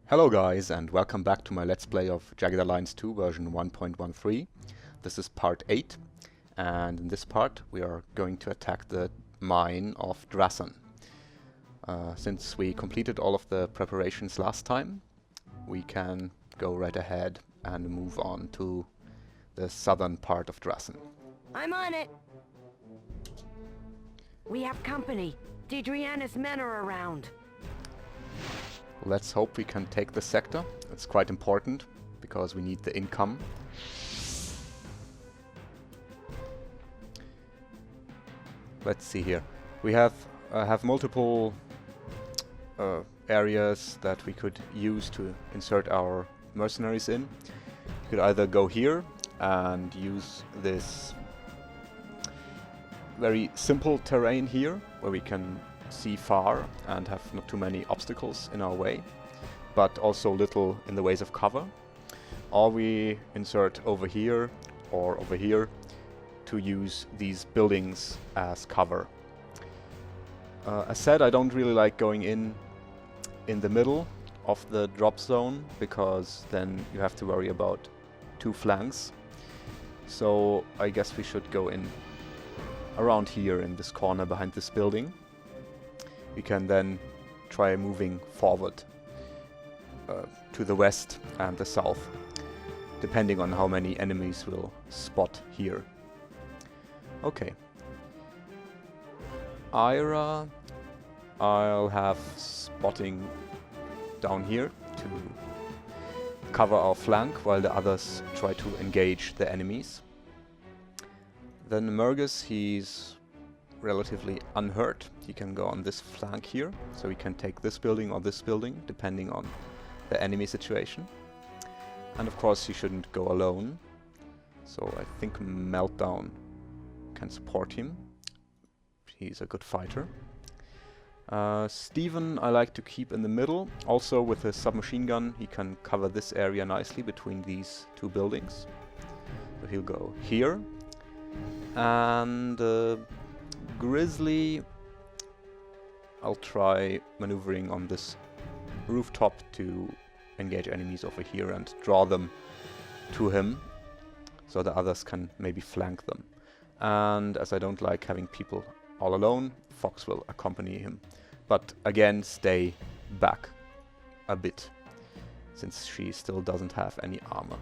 Hello guys, and welcome back to my Let's Play of Jagged Alliance 2 version 1.13. This is part 8, and in this part we are going to attack the mine of Drassen. Since we completed all of the preparations last time, we can go right ahead and move on to the southern part of Drassen. I'm on it. We have company. D13's men are around. Let's hope we can take the sector. It's quite important because we need the income. Let's see here. We have multiple areas that we could use to insert our mercenaries in. We could either go here and use this very simple terrain here where we can see far and have not too many obstacles in our way, but also little in the ways of cover. Or we insert over here or over here to use these buildings as cover. As said, I don't really like going in the middle of the drop zone because then you have to worry about two flanks. So I guess we should go in around here in this corner behind this building. We can then try moving forward to the west and the south, depending on how many enemies we'll spot here. Okay. Ira, I'll have spotting down here to cover our flank while the others try to engage the enemies. Then Mergus, he's relatively unhurt. He can go on this flank here, so we can take this building or this building, depending on the enemy situation. And of course he shouldn't go alone, so I think Meltdown can support him. He's a good fighter. Steven I like to keep in the middle. Also with his submachine gun he can cover this area nicely between these two buildings. So he'll go here. And Grizzly, I'll try maneuvering on this rooftop to engage enemies over here and draw them to him so the others can maybe flank them. And as I don't like having people all alone, Fox will accompany him. But again, stay back a bit, since she still doesn't have any armor.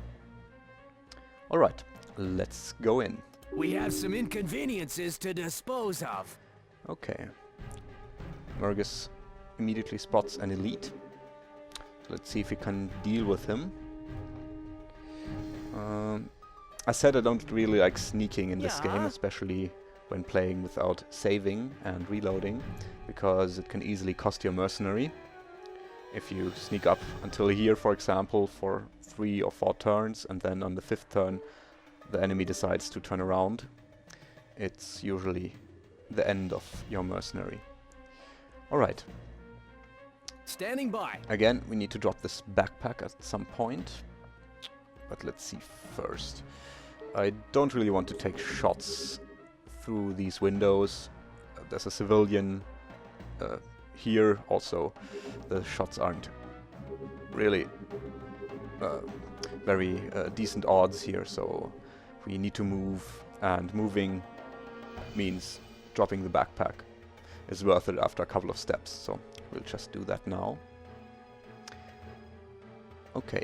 Alright, let's go in. We have some inconveniences to dispose of. Okay. Mergus immediately spots an elite. So let's see if we can deal with him. I said I don't really like sneaking in this game, especially when playing without saving and reloading, because it can easily cost you a mercenary. If you sneak up until here, for example, for 3 or 4 turns, and then on the 5th turn the enemy decides to turn around, it's usually the end of your mercenary. Alright. Standing by. Again, we need to drop this backpack at some point. But let's see first. I don't really want to take shots through these windows. There's a civilian here. Also, the shots aren't really very decent odds here, so we need to move, and moving means dropping the backpack is worth it after a couple of steps, so we'll just do that now. Okay.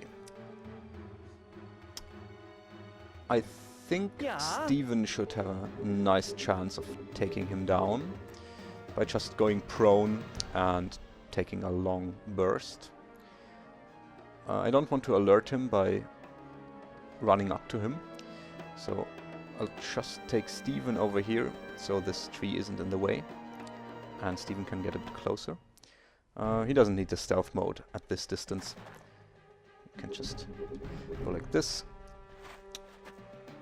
I think Steven should have a nice chance of taking him down by just going prone and taking a long burst. I don't want to alert him by running up to him, so I'll just take Steven over here so this tree isn't in the way and Steven can get a bit closer. He doesn't need the stealth mode at this distance. You can just go like this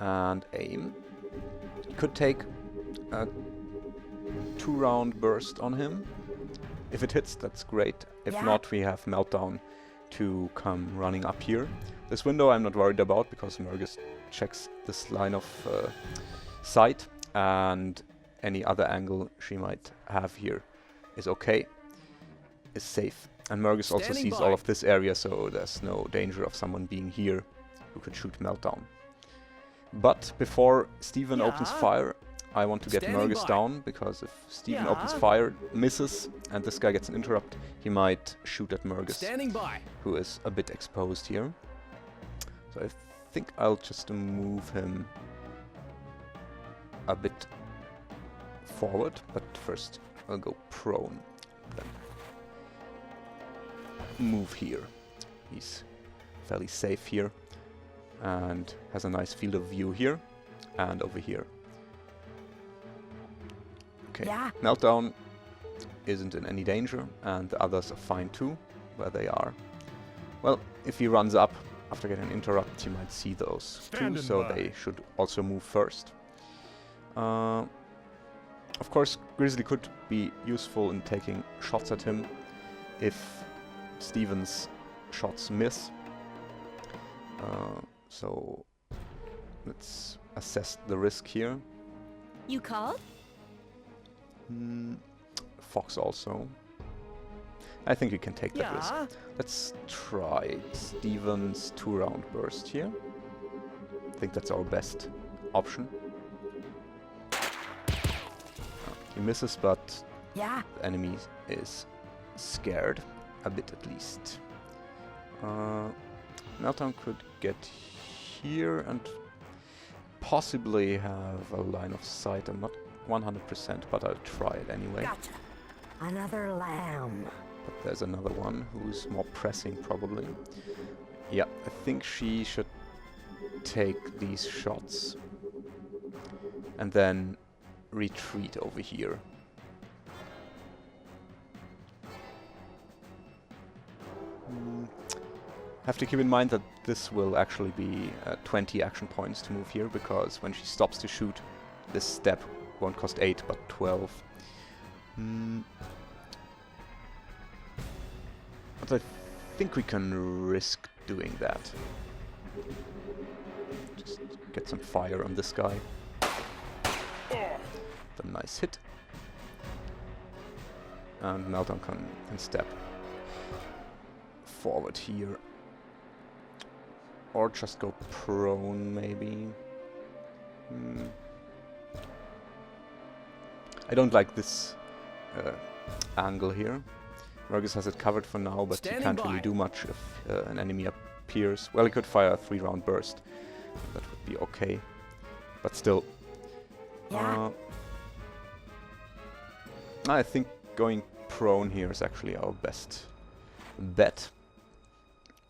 and aim. Could take a 2-round burst on him. If it hits, that's great. If not, we have Meltdown to come running up here. This window I'm not worried about because Mergus checks this line of sight, and any other angle she might have here is okay, is safe. And Mergus also Standing sees by. all of this area, so there's no danger of someone being here who could shoot Meltdown. But before Steven opens Yeah. fire, I want to get Standing Mergus by. down, because if Steven opens Yeah. fire, misses, and this guy gets an interrupt, he might shoot at Mergus, Standing by. who is a bit exposed here. So I think I'll just move him a bit forward, but first I'll go prone, then move here. He's fairly safe here and has a nice field of view here and over here. Okay, Yeah. Meltdown isn't in any danger, and the others are fine too, where they are. Well, if he runs up after getting an interrupt, he might see those too, Standing so by. they should also move first. Of course, Grizzly could be useful in taking shots at him if Steven's shots miss. So let's assess the risk here. You called? Fox also. I think we can take that risk. Yeah. Let's try Steven's 2-round burst here. I think that's our best option. He misses, but Yeah. the enemy is scared, a bit at least. Meltdown could get here and possibly have a line of sight. I'm not 100%, but I'll try it anyway. Gotcha. Another lamb. But there's another one who's more pressing, probably. Yeah, I think she should take these shots and then retreat over here. Have to keep in mind that this will actually be 20 action points to move here, because when she stops to shoot, this step won't cost 8 but 12. But I think we can risk doing that. Just get some fire on this guy. A nice hit. And Meltdown can step forward here. Or just go prone, maybe. I don't like this angle here. Mergus has it covered for now, but Standing he can't really by. do much if an enemy appears. Well, he could fire a 3-round burst. That would be okay. But still. Yeah. I think going prone here is actually our best bet.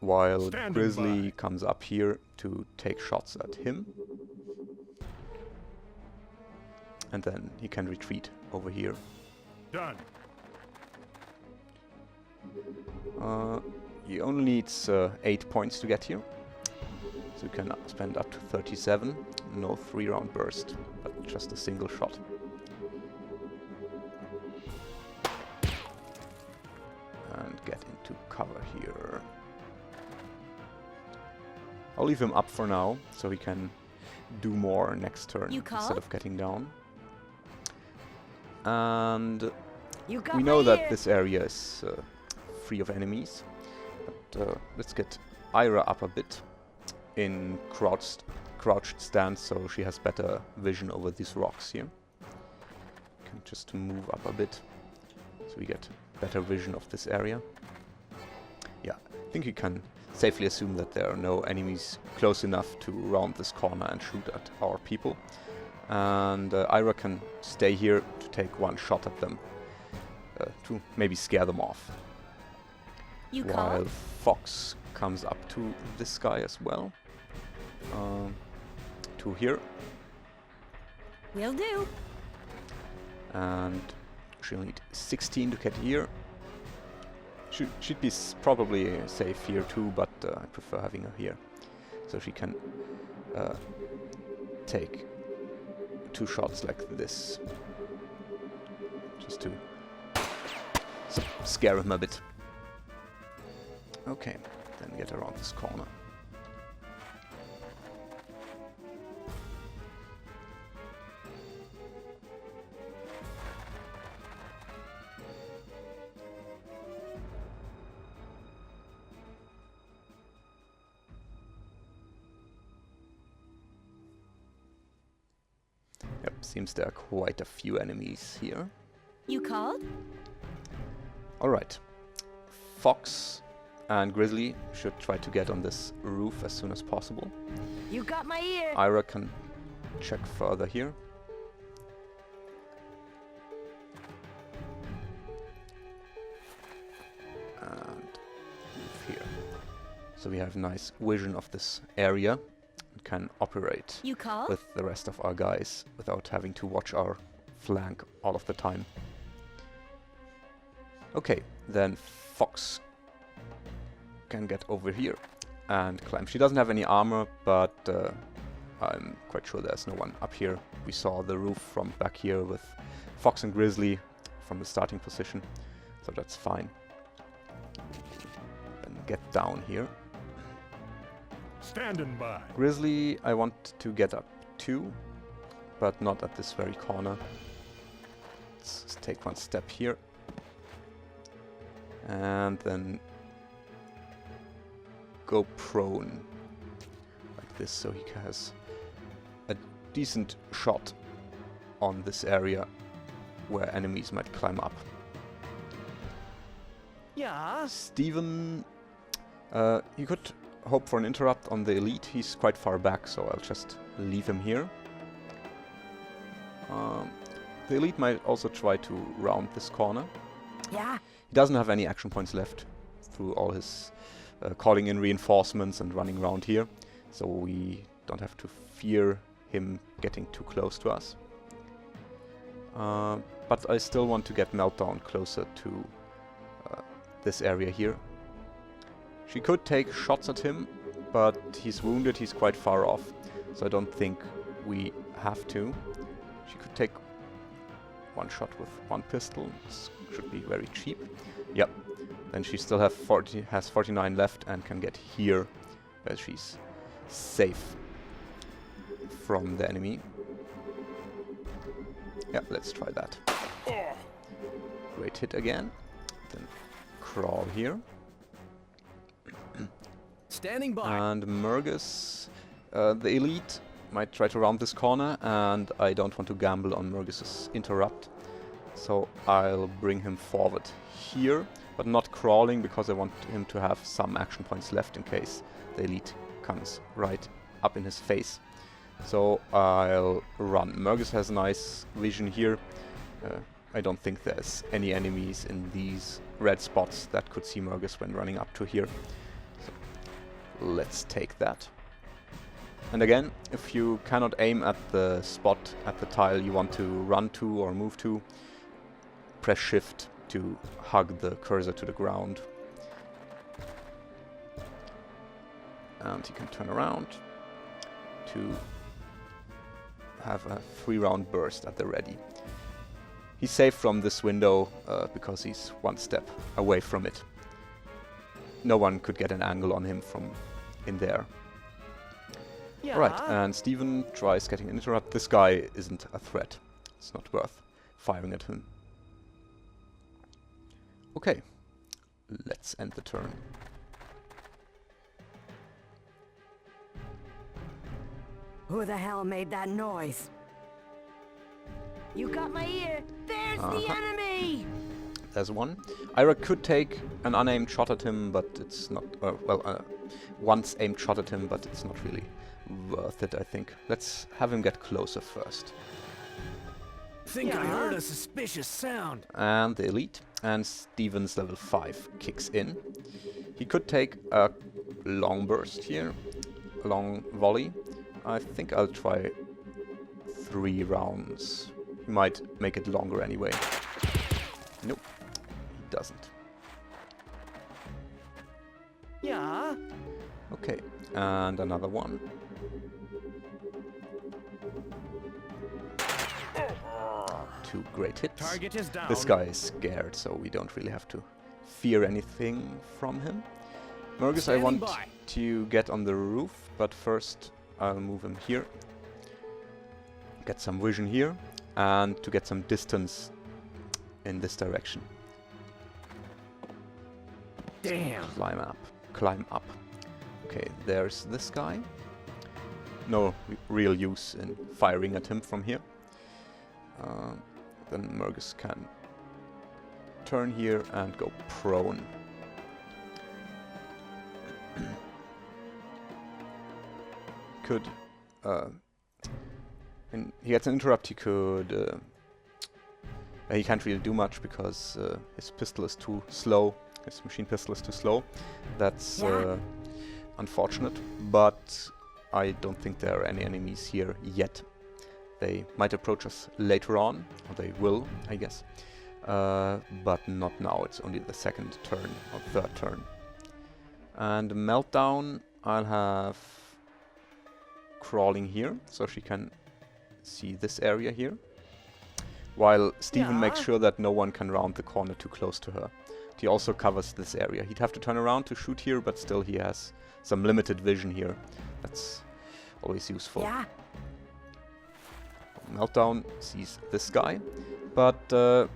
While Standing Grizzly by. comes up here to take shots at him. And then he can retreat over here. Done. He only needs 8 points to get here. So you can spend up to 37. No 3-round burst, but just a single shot. And get into cover here. I'll leave him up for now, so he can do more next turn You instead called? of getting down. And You got we know my that ear. this area is free of enemies. But let's get Ira up a bit in crouched stance, so she has better vision over these rocks here. Can just move up a bit, so we get better vision of this area. Yeah, I think you can safely assume that there are no enemies close enough to round this corner and shoot at our people. And Ira can stay here to take one shot at them, to maybe scare them off. You While called? Fox comes up to this guy as well. To here. Will do. And she'll need 16 to get here. She'd be probably safe here too, but I prefer having her here. So she can take 2 shots like this. Just to scare him a bit. Okay, then get around this corner. Seems there are quite a few enemies here. You called? Alright. Fox and Grizzly should try to get on this roof as soon as possible. You got my ear. Ira can check further here. And move here. So we have nice vision of this area and can operate You called? with the rest of our guys without having to watch our flank all of the time. Okay, then Fox can get over here and climb. She doesn't have any armor, but I'm quite sure there's no one up here. We saw the roof from back here with Fox and Grizzly from the starting position, so that's fine. And get down here. Standing by. Grizzly, I want to get up too, but not at this very corner. Let's just take one step here. And then go prone like this, so he has a decent shot on this area where enemies might climb up. Yeah. Steven, you could hope for an interrupt on the elite. He's quite far back, so I'll just leave him here. The elite might also try to round this corner. Yeah? He doesn't have any action points left through all his calling in reinforcements and running around here, so we don't have to fear him getting too close to us. But I still want to get Meltdown closer to this area here. She could take shots at him, but he's wounded, he's quite far off, so I don't think we have to. She could take one shot with one pistol. This should be very cheap. Yep. Then she still has 49 left and can get here, where she's safe from the enemy. Yeah, let's try that. Great hit again. Then crawl here. Standing by. And Murgus, the elite, might try to round this corner, and I don't want to gamble on Murgus's interrupt. So I'll bring him forward here, but not crawling, because I want him to have some action points left in case the elite comes right up in his face. So I'll run. Murgus has nice vision here. I don't think there's any enemies in these red spots that could see Murgus when running up to here. So let's take that. And again, if you cannot aim at the spot, at the tile you want to run to or move to, press shift to hug the cursor to the ground. And you can turn around to have a 3-round burst at the ready. He's safe from this window because he's one step away from it. No one could get an angle on him from in there. Yeah. Alright, and Steven tries getting an interrupt. This guy isn't a threat. It's not worth firing at him. Okay, let's end the turn. Who the hell made that noise? You got my ear. There's the enemy! There's one. Ira could take an unaimed shot at him, but it's not... once aimed shot at him, but it's not really worth it, I think. Let's have him get closer first. Think I heard a suspicious sound. And the elite. And Steven's level 5 kicks in. He could take a long burst here. A long volley. I think I'll try 3 rounds. He might make it longer anyway. Nope. He doesn't. Yeah. Okay. And another one. Two great hits. Target is down. This guy is scared, so we don't really have to fear anything from him. Murgus, I Standing want by. to get on the roof, but first I'll move him here. Get some vision here, and to get some distance in this direction. Damn. Climb up. Climb up. Okay, there's this guy. No real use in firing at him from here. Then Mergus can turn here and go prone. Could, when he gets an interrupt, he could, he can't really do much because his pistol is too slow. His machine pistol is too slow. That's unfortunate, but I don't think there are any enemies here yet. They might approach us later on, or they will, I guess. But not now, it's only the second turn, or third turn. And Meltdown, I'll have crawling here, so she can see this area here. While Steven makes sure that no one can round the corner too close to her. He also covers this area. He'd have to turn around to shoot here, but still he has some limited vision here. That's always useful. Yeah. Meltdown sees this guy, but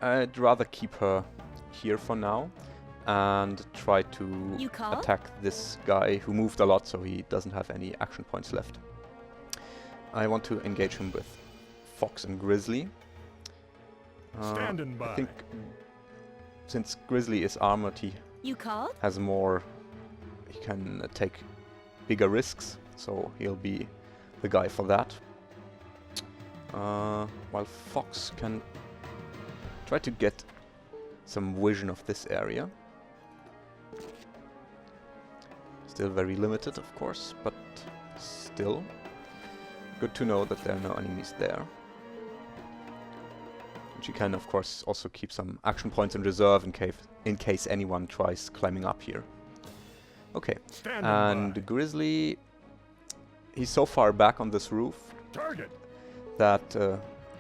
I'd rather keep her here for now and try to attack this guy who moved a lot, so he doesn't have any action points left. I want to engage him with Fox and Grizzly. Standing by. I think since Grizzly is armored, he has more. He can take bigger risks, so he'll be the guy for that. While Fox can try to get some vision of this area. Still very limited, of course, but still good to know that there are no enemies there. And she can, of course, also keep some action points in reserve in case anyone tries climbing up here. Okay, and Grizzly, he's so far back on this roof that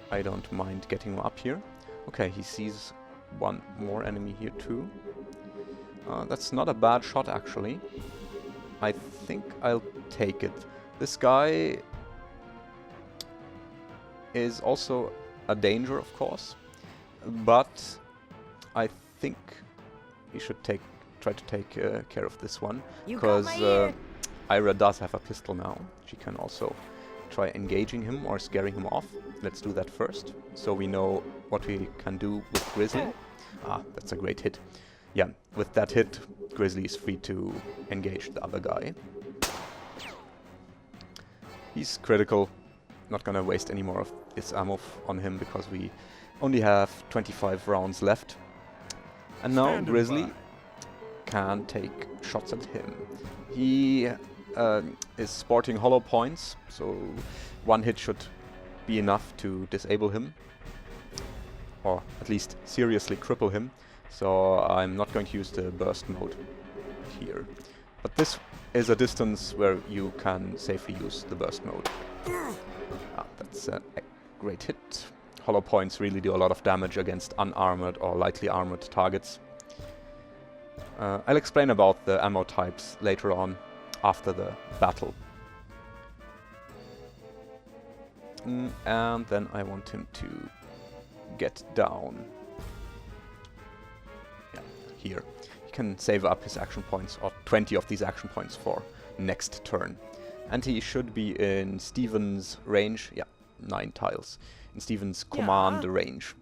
I don't mind getting him up here. Okay, he sees one more enemy here too. That's not a bad shot, actually. I think I'll take it. This guy is also a danger, of course, but I think he should try to take care of this one, because Ira does have a pistol now. She can also try engaging him or scaring him off. Let's do that first, so we know what we can do with Grizzly. Ah, that's a great hit. Yeah, with that hit, Grizzly is free to engage the other guy. He's critical. Not gonna waste any more of this ammo on him because we only have 25 rounds left. And now Grizzly can take shots at him. He is sporting hollow points, so one hit should be enough to disable him, or at least seriously cripple him. So I'm not going to use the burst mode here. But this is a distance where you can safely use the burst mode. Ah, that's a great hit. Hollow points really do a lot of damage against unarmored or lightly armored targets. I'll explain about the ammo types later on, after the battle. And then I want him to get down. Yeah, here. He can save up his action points, or 20 of these action points for next turn. And he should be in Steven's range. Yeah, 9 tiles. In Steven's command range.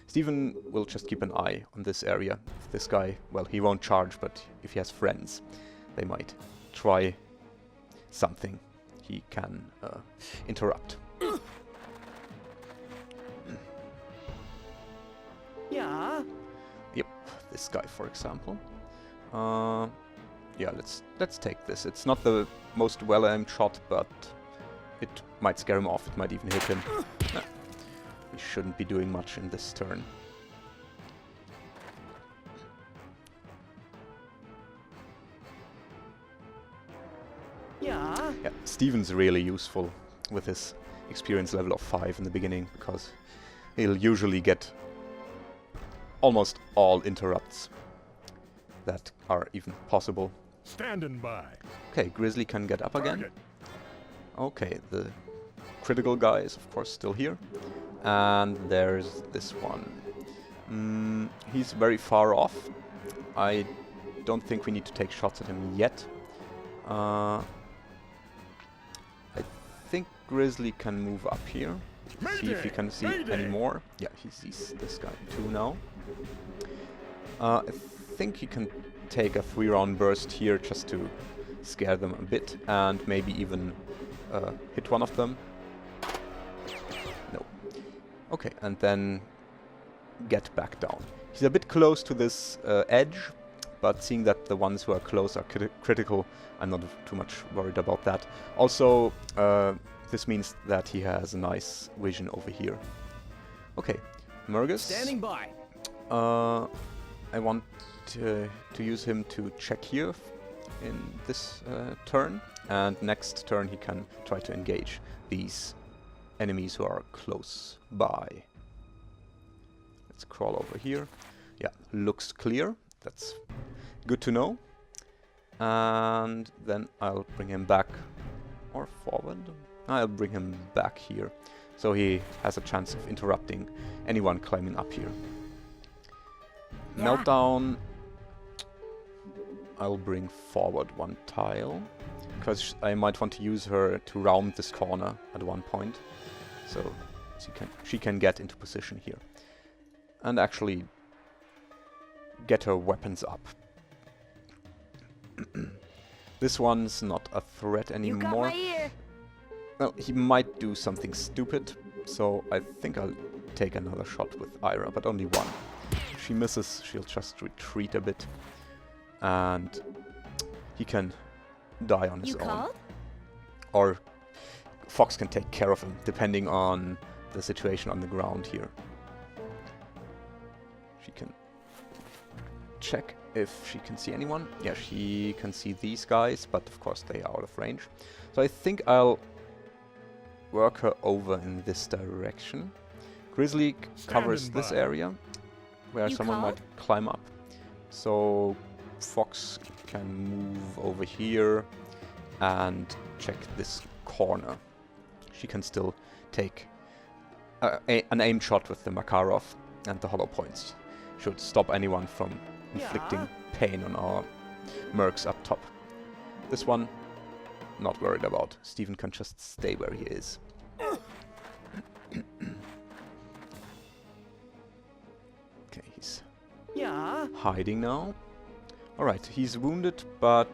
Steven will just keep an eye on this area. If this guy, well, he won't charge, but if he has friends, they might try something. He can interrupt. Yeah. Yep, this guy, for example. Yeah, let's take this. It's not the most well-aimed shot, but it might scare him off. It might even hit him. Nah, we shouldn't be doing much in this turn. Yeah. Yeah, Steven's really useful with his experience level of 5 in the beginning, because he'll usually get almost all interrupts that are even possible. Standing by. Okay, Grizzly can get up again. Okay, the critical guy is of course still here. And there's this one. He's very far off. I don't think we need to take shots at him yet. I think Grizzly can move up here. See if he can see any more. Yeah, he sees this guy too now. I think he can take a 3-round burst here just to scare them a bit and maybe even hit one of them. No. Okay, and then get back down. He's a bit close to this edge, but seeing that the ones who are close are critical, I'm not too much worried about that. Also, this means that he has a nice vision over here. Okay, Mergus. Standing by. I want to use him to check here in this turn, and next turn he can try to engage these enemies who are close by. Let's crawl over here. Yeah, looks clear. That's good to know. And then I'll bring him back, or forward. I'll bring him back here, so he has a chance of interrupting anyone climbing up here. Yeah. Meltdown, I'll bring forward one tile, because I might want to use her to round this corner at one point, so she can get into position here. And actually get her weapons up. This one's not a threat anymore. You got my ear. Well, he might do something stupid, so I think I'll take another shot with Ira, but only one. If she misses, she'll just retreat a bit, and he can die on his own. Called? Or Fox can take care of him, depending on the situation on the ground here. She can check if she can see anyone. Yeah, she can see these guys, but of course they are out of range. So I think I'll work her over in this direction. Grizzly covers this area where someone might climb up. So Fox can move over here and check this corner. She can still take an aim shot with the Makarov, and the hollow points should stop anyone from inflicting pain on our mercs up top. This one, not worried about. Steven can just stay where he is. Okay, he's hiding now. Alright, he's wounded, but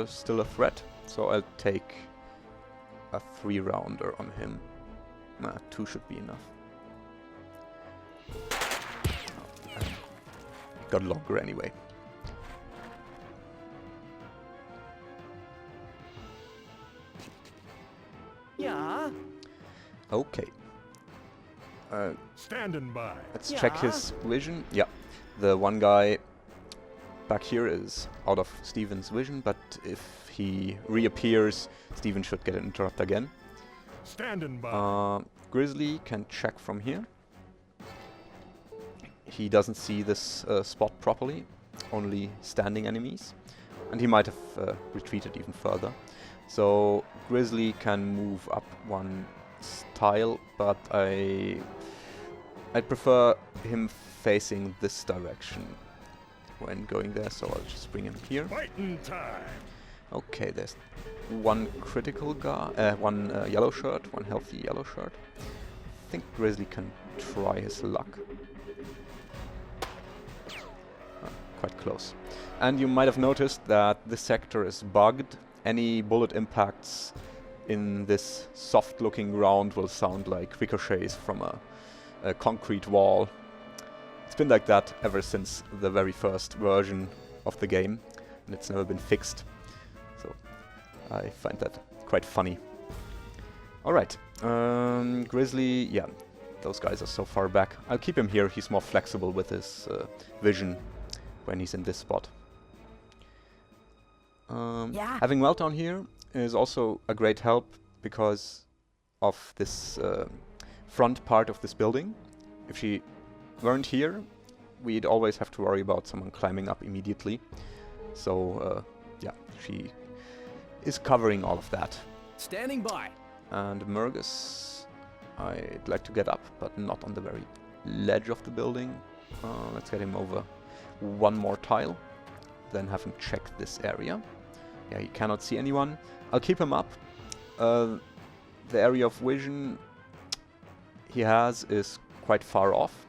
still a threat. So I'll take a 3-rounder on him. Nah, 2 should be enough. Got longer anyway. Okay. Standing by. Let's check his vision. Yeah, the one guy back here is out of Steven's vision, but if he reappears, Steven should get an interrupt again. Standing by. Grizzly can check from here. He doesn't see this spot properly, only standing enemies, and he might have retreated even further. So Grizzly can move up one tile, but I'd prefer him facing this direction when going there, so I'll just bring him here. Fighting time. Okay, there's one critical guy, one yellow shirt, one healthy yellow shirt. I think Grizzly can try his luck. Quite close. And you might have noticed that this sector is bugged. Any bullet impacts in this soft-looking ground will sound like ricochets from a concrete wall. It's been like that ever since the very first version of the game, and it's never been fixed. So I find that quite funny. Alright, Grizzly, yeah, those guys are so far back. I'll keep him here, he's more flexible with his vision when he's in this spot. Having Meltdown here is also a great help because of this front part of this building. If she weren't here, we'd always have to worry about someone climbing up immediately. So yeah, she is covering all of that. Standing by. And Mergus, I'd like to get up, but not on the very ledge of the building. Let's get him over one more tile, then have him check this area. Yeah, he cannot see anyone. I'll keep him up. The area of vision, he has is quite far off,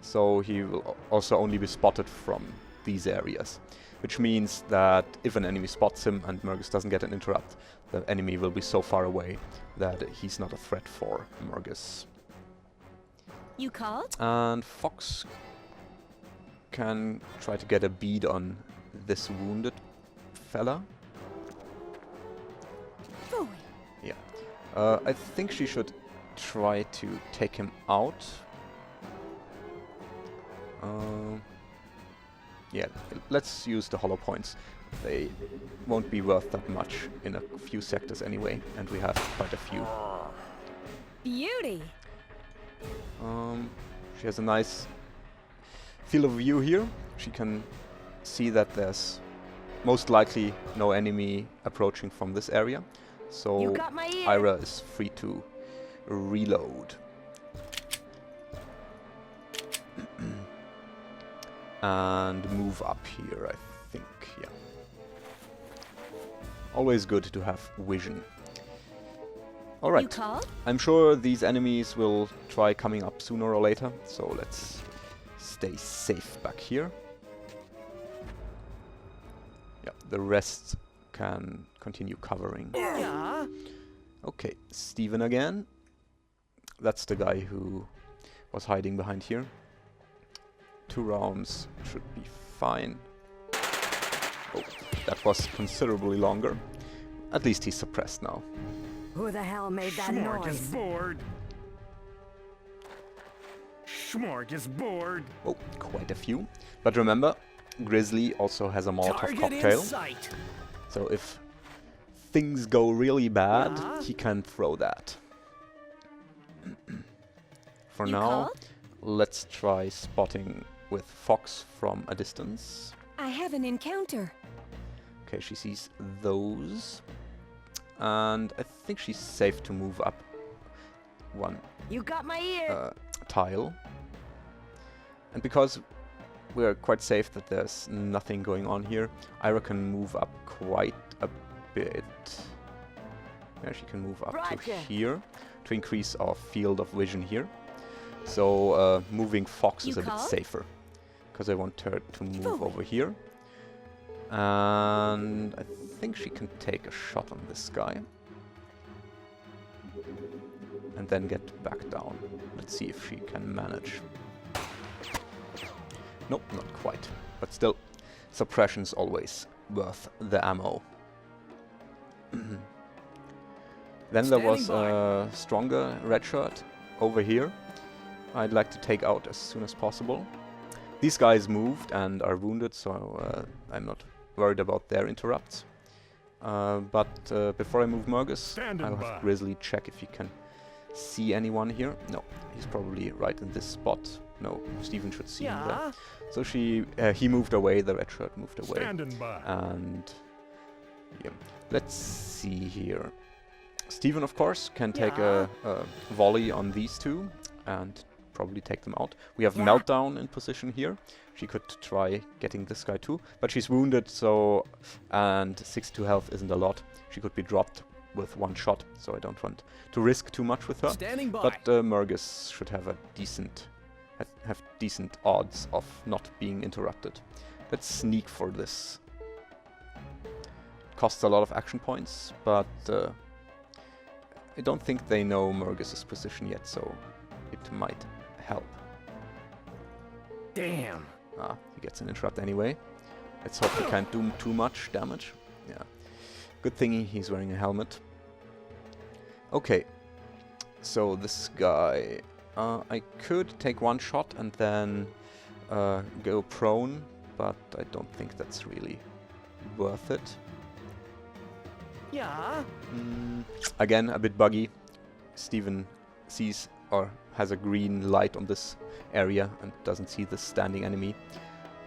so he will also only be spotted from these areas, which means that if an enemy spots him and Mergus doesn't get an interrupt, the enemy will be so far away that he's not a threat for Mergus. You called? And Fox can try to get a bead on this wounded fella. Boy. Yeah. I think she should try to take him out. Yeah, let's use the hollow points. They won't be worth that much in a few sectors anyway, and we have quite a few. Beauty. She has a nice field of view here. She can see that there's most likely no enemy approaching from this area. So You got my ear. Ira is free to reload. And move up here, I think, yeah. Always good to have vision. You Alright, called? I'm sure these enemies will try coming up sooner or later, so let's stay safe back here. Yeah, the rest can continue covering. Yeah. Okay, Steven again. That's the guy who was hiding behind here. 2 rounds should be fine. Oh, that was considerably longer. At least he's suppressed now. Who the hell made that noise? Smorgasbord. Smorgasbord. Oh, quite a few. But remember, Grizzly also has a Molotov Target in cocktail. sight. So if things go really bad, Yeah. he can throw that. For You now, called? let's try spotting with Fox from a distance. I have an encounter. Okay, she sees those. And I think she's safe to move up one You got my ear. tile. And because we're quite safe that there's nothing going on here, Ira can move up quite a bit. Yeah, she can move up to Roger. here to increase our field of vision here. So moving Fox is You a bit called? safer, because I want her to move Forward. over here. And I think she can take a shot on this guy. And then get back down. Let's see if she can manage. Nope, not quite. But still, suppression's always worth the ammo. Then there was a stronger red shirt over here. I'd like to take out as soon as possible. These guys moved and are wounded, so I'm not worried about their interrupts. But before I move Mergus, Standing I'll by. have Grizzly check if he can see anyone here. No, he's probably right in this spot. No, Steven should see him there. Yeah. So he moved away, the red shirt moved away. Standing by. And yeah, let's see here. Steven, of course, can take a volley on these two and probably take them out. We have Yeah. Meltdown in position here. She could try getting this guy too, but she's wounded, so and 62 health isn't a lot. She could be dropped with 1 shot, so I don't want to risk too much with her. Standing by. But Mergus should have a have decent odds of not being interrupted. Let's sneak for this. Costs a lot of action points, but I don't think they know Mergus's position yet, so it might help. Damn. Ah, he gets an interrupt anyway. Let's hope he can't do too much damage. Yeah. Good thing he's wearing a helmet. Okay. So this guy... I could take 1 shot and then go prone, but I don't think that's really worth it. Yeah. Again, a bit buggy. Steven sees or has a green light on this area and doesn't see the standing enemy.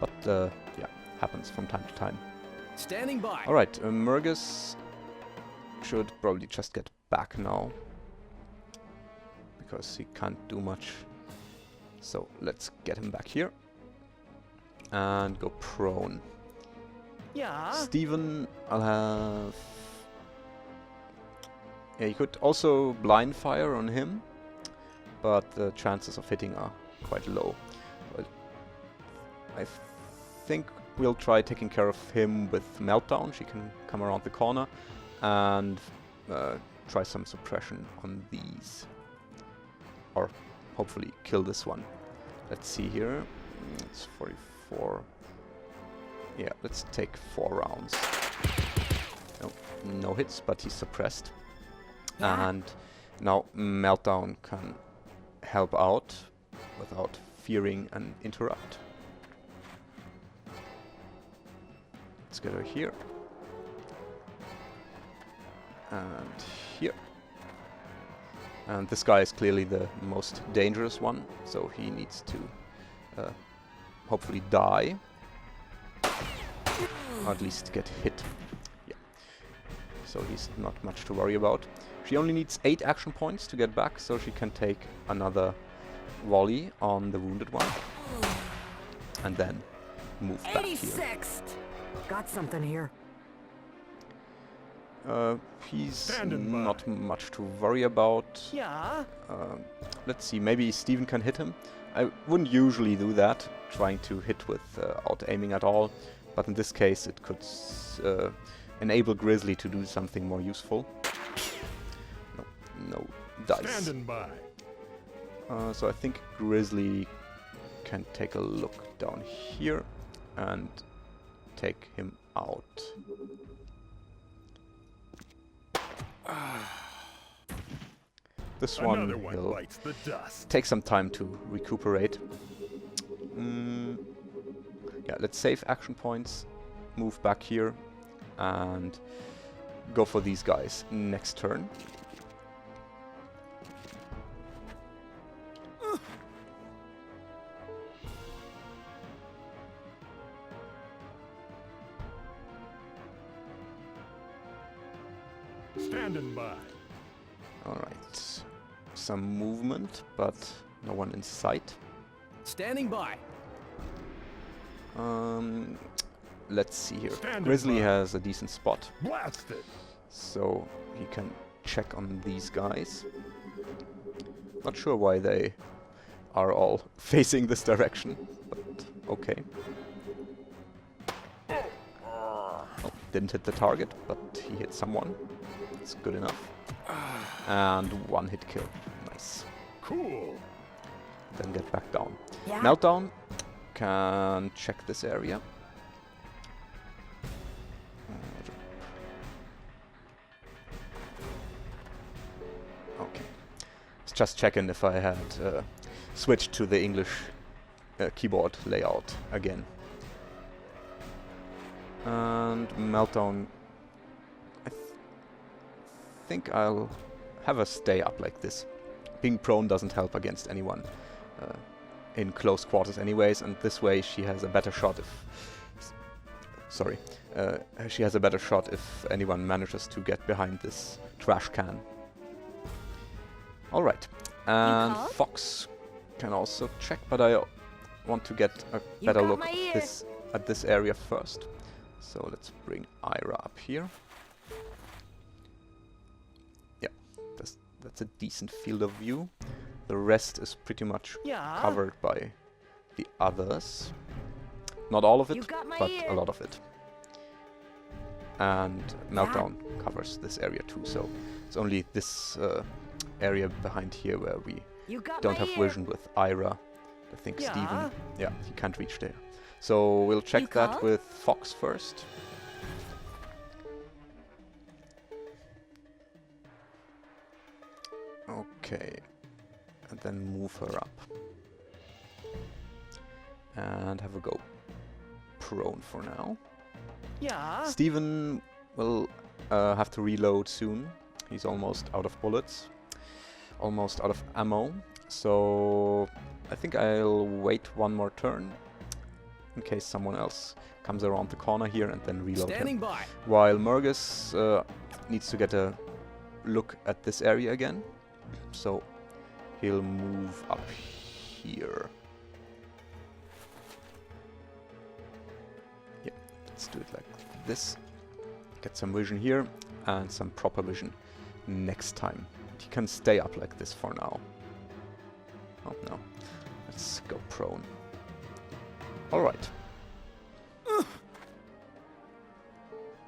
But yeah, happens from time to time. Standing by. Alright, Mergus should probably just get back now, because he can't do much. So let's get him back here and go prone. Yeah. Steven, I'll have... Yeah, you could also blind fire on him, but the chances of hitting are quite low. But I think we'll try taking care of him with Meltdown. She can come around the corner and try some suppression on these. Or hopefully kill this one. Let's see here. It's 44. Yeah, let's take 4 rounds. No hits, but he's suppressed. Yeah. And now Meltdown can help out without fearing an interrupt. Let's get her here. And here. And this guy is clearly the most dangerous one, so he needs to hopefully die. Or at least get hit. Yeah. So he's not much to worry about. She only needs 8 action points to get back, so she can take another volley on the wounded one. And then move back here. 86th. Got something here. He's Standing by. not much to worry about. Yeah. Let's see, maybe Steven can hit him. I wouldn't usually do that, trying to hit without aiming at all. But in this case, it could enable Grizzly to do something more useful. No dice. Standing by. So I think Grizzly can take a look down here and take him out. This Another one one will bites the dust. take some time to recuperate. Yeah, let's save action points, move back here, and go for these guys next turn. Standing by. Alright, some movement, but no one in sight. Standing by. Let's see here. Standing Grizzly by. has a decent spot, Blast it. so he can check on these guys. Not sure why they are all facing this direction, but okay. Oh, didn't hit the target, but he hit someone. It's good enough. And 1 hit kill. Nice. Cool. Then get back down. Yeah. Meltdown can check this area. Okay. Let's just checking if I had switched to the English keyboard layout again. And Meltdown, I think I'll have her stay up like this. Being prone doesn't help against anyone in close quarters anyways, and this way she has a better shot if... Sorry. She has a better shot if anyone manages to get behind this trash can. Alright. And called? Fox can also check, but I want to get a You better got look my ear. at this area first. So let's bring Ira up here. Yeah, that's a decent field of view. The rest is pretty much Yeah. covered by the others. Not all of You it, got my but ear. a lot of it. And Meltdown covers this area too, so it's only this area behind here where we You got don't my have ear. vision with Ira. I think Yeah. Steven, yeah, he can't reach there. So we'll check You that called? with Fox first. Okay, and then move her up. And have a go. Prone for now. Yeah. Steven will have to reload soon. He's almost out of bullets. Almost out of ammo. So I think I'll wait one more turn in case someone else comes around the corner here and then reload Standing him. by. While Murgus needs to get a look at this area again. So he'll move up here. Yeah, let's do it like this. Get some vision here and some proper vision next time. He can stay up like this for now. Oh no. Let's go prone. Alright.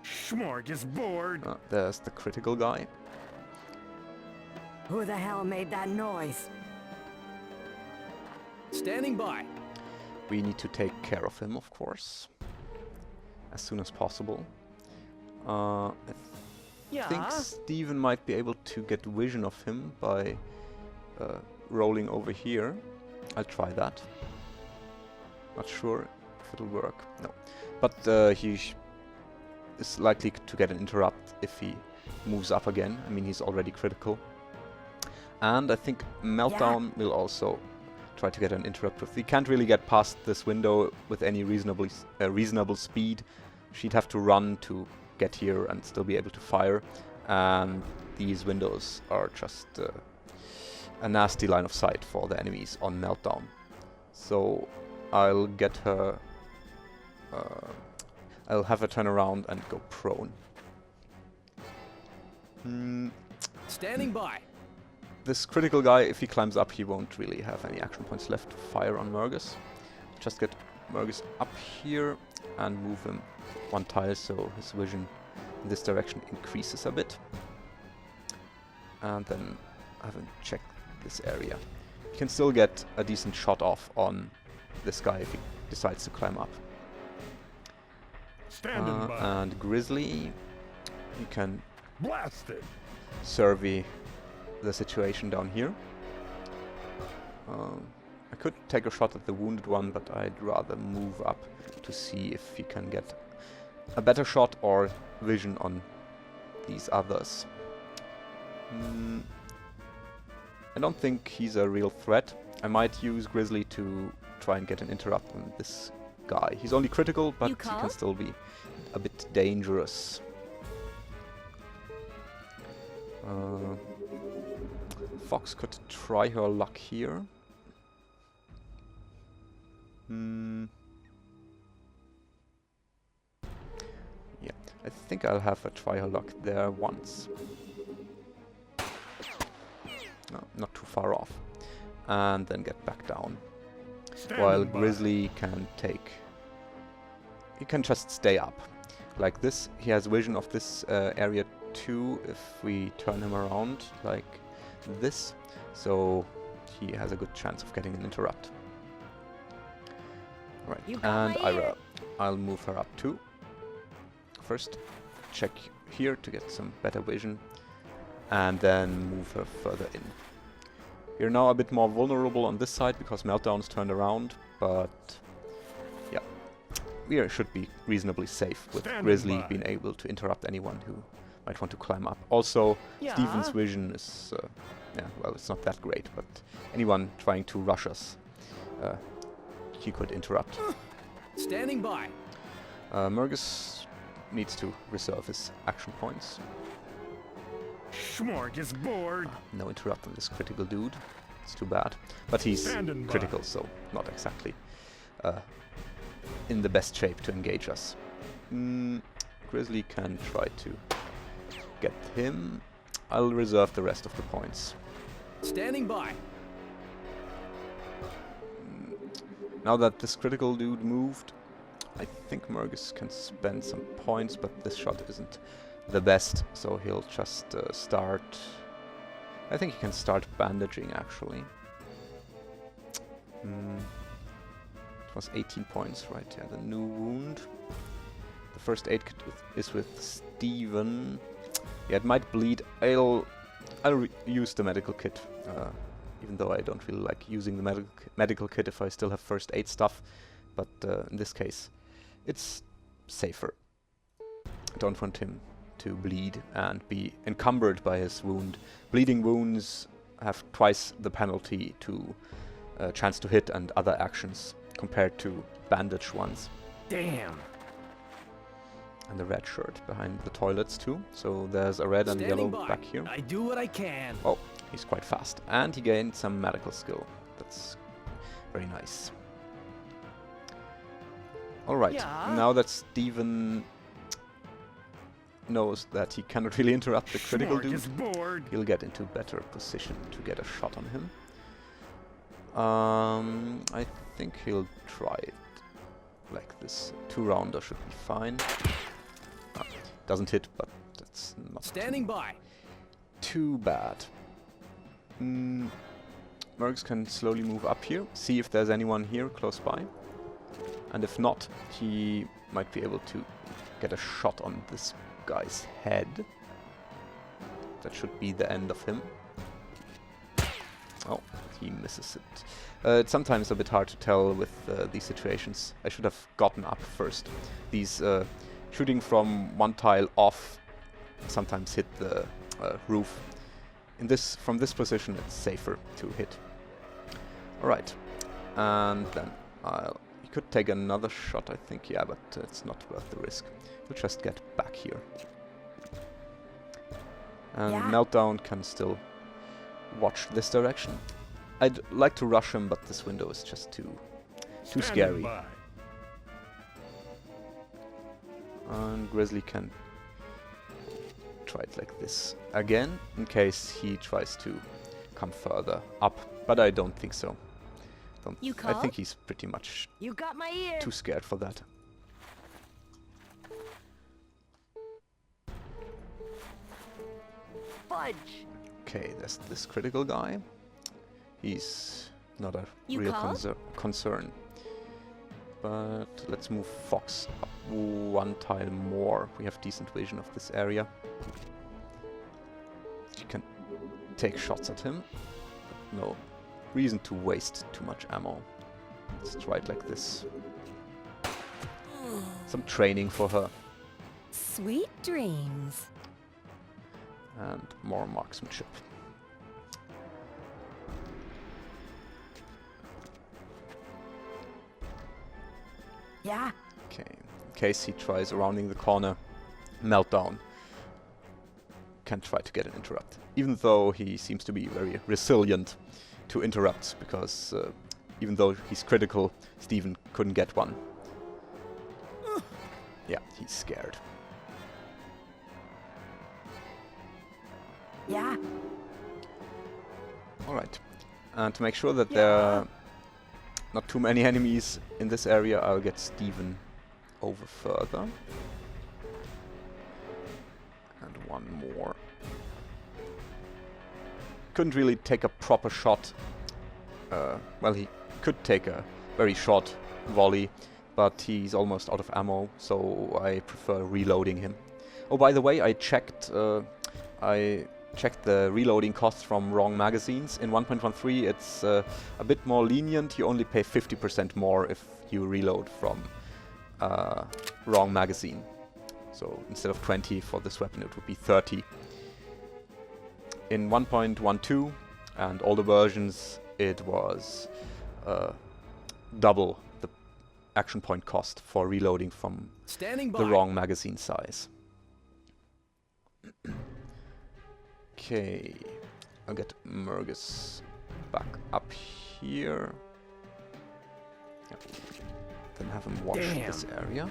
Smorgasbord. There's the critical guy. Who the hell made that noise? Standing by. We need to take care of him, of course. As soon as possible. I think Steven might be able to get vision of him by rolling over here. I'll try that. Not sure if it'll work. No. But he is likely to get an interrupt if he moves up again. I mean, he's already critical. And I think Meltdown will also try to get an interrupt. If we can't really get past this window with any reasonable speed, she'd have to run to get here and still be able to fire. And these windows are just a nasty line of sight for the enemies on Meltdown. So I'll get her... I'll have her turn around and go prone. Standing by. This critical guy, if he climbs up, he won't really have any action points left to fire on Mergus. Just get Mergus up here and move him one tile so his vision in this direction increases a bit. And then have him check this area. You can still get a decent shot off on this guy if he decides to climb up. And Grizzly, you can Blast it. survey the situation down here. I could take a shot at the wounded one, but I'd rather move up to see if he can get a better shot or vision on these others. I don't think he's a real threat. I might use Grizzly to try and get an interrupt on this guy. He's only critical, but he can still be a bit dangerous. Fox could try her luck here. Yeah, I think I'll have her try her luck there once. No, not too far off. And then get back down. While Grizzly can take... He can just stay up. Like this, he has vision of this area too if we turn him around like this. So he has a good chance of getting an interrupt. Right, and Ira, I'll move her up too. First, check here to get some better vision. And then move her further in. We're now a bit more vulnerable on this side because Meltdown's turned around, but yeah, we should be reasonably safe with Grizzly being able to interrupt anyone who might want to climb up. Also, Steven's vision is, yeah, well, it's not that great, but anyone trying to rush us, he could interrupt. Standing by. Mergus needs to reserve his action points. Smorgasbord. No interrupt on this critical dude. It's too bad. But he's critical, so not exactly in the best shape to engage us. Grizzly can try to get him. I'll reserve the rest of the points. Standing by. Now that this critical dude moved, I think Mergus can spend some points, but this shot isn't the best, so he'll just start... I think he can start bandaging, actually. It was 18 points, right? Yeah, the new wound. The first aid kit is with Steven. Yeah, it might bleed. I'll use the medical kit, even though I don't really like using the medical kit if I still have first aid stuff. But in this case, it's safer. I don't want him to bleed and be encumbered by his wound. Bleeding wounds have twice the penalty to chance to hit and other actions compared to bandaged ones. Damn. And the red shirt behind the toilets too. So there's a red and yellow back here. I do what I can. Oh, he's quite fast. And he gained some medical skill. That's very nice. Alright, now that Steven knows that he cannot really interrupt the critical dude, he'll get into better position to get a shot on him. I think he'll try it like this. 2-rounder should be fine. Doesn't hit, but that's not Standing by. too bad. Mercs can slowly move up here, see if there's anyone here close by. And if not, he might be able to get a shot on this guy's head. That should be the end of him. Oh, he misses it. It's sometimes a bit hard to tell with these situations. I should have gotten up first. These shooting from one tile off sometimes hit the roof. From this position, it's safer to hit. All right, and then he could take another shot, I think. Yeah, but it's not worth the risk. We'll just get back here. And Meltdown can still watch this direction. I'd like to rush him, but this window is just too scary. By. And Grizzly can try it like this again, in case he tries to come further up, but I don't think so. I think he's pretty much You got my ear. too scared for that. Fudge. Okay, there's this critical guy. He's not a real concern. But let's move Fox up one tile more. We have decent vision of this area. You can take shots at him. But no reason to waste too much ammo. Let's try it like this. Some training for her. Sweet dreams. And more marksmanship. Yeah. Okay, in case he tries rounding the corner, Meltdown can try to get an interrupt. Even though he seems to be very resilient to interrupts, because even though he's critical, Steven couldn't get one. Yeah, he's scared. Yeah. Alright, and to make sure that there are not too many enemies in this area, I'll get Steven over further. And one more. Couldn't really take a proper shot. Well, he could take a very short volley, but he's almost out of ammo, so I prefer reloading him. Oh, by the way, I checked the reloading costs from wrong magazines. In 1.13 it's a bit more lenient. You only pay 50% more if you reload from wrong magazine. So instead of 20 for this weapon, it would be 30. In 1.12 and older versions, it was double the action point cost for reloading from the wrong magazine size. Okay, I'll get Mergus back up here. Yep. Then have him watch this area.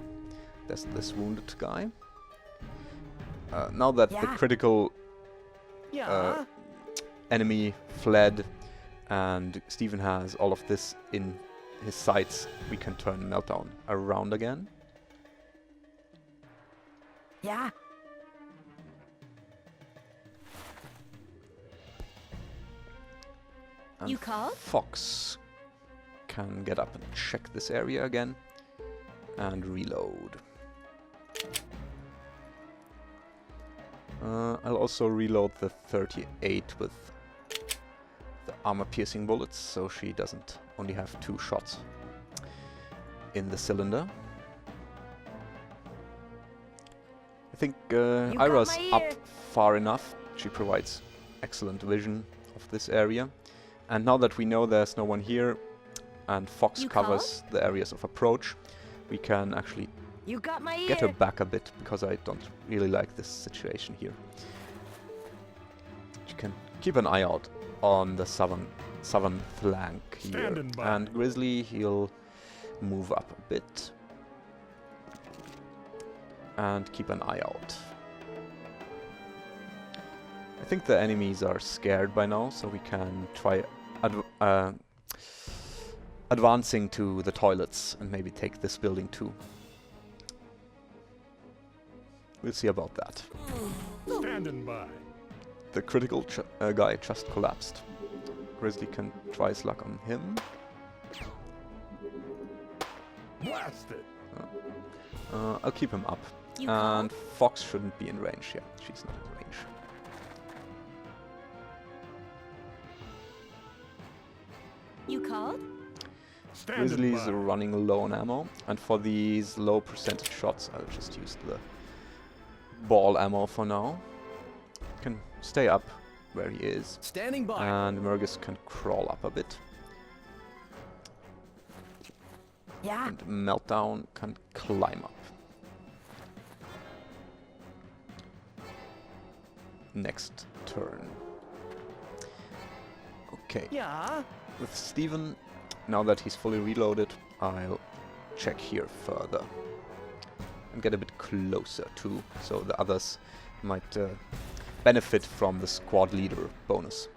There's this wounded guy. Now that the critical enemy fled and Steven has all of this in his sights, we can turn Meltdown around again. Yeah. And You called? Fox can get up and check this area again and reload. I'll also reload the 38 with the armor-piercing bullets, so she doesn't only have 2 shots in the cylinder. I think Ira's up far enough. She provides excellent vision of this area. And now that we know there's no one here, and Fox covers the areas of approach, we can actually get her back a bit, because I don't really like this situation here. You can keep an eye out on the southern flank here. And Grizzly, he'll move up a bit and keep an eye out. I think the enemies are scared by now, so we can try advancing to the toilets and maybe take this building too. We'll see about that. Standing by. The critical guy just collapsed. Grizzly can try his luck on him. Blasted. I'll keep him up. You And called? Fox shouldn't be in range. Yeah, she's not in range. You called? Standing Grizzly's by. running low on ammo, and for these low percentage shots, I'll just use the ball ammo for now. Can stay up where he is, Standing by. and Murgus can crawl up a bit, Yeah. and Meltdown can climb up. Next turn. Okay. Yeah. With Steven, now that he's fully reloaded, I'll check here further and get a bit closer too, so the others might benefit from the squad leader bonus.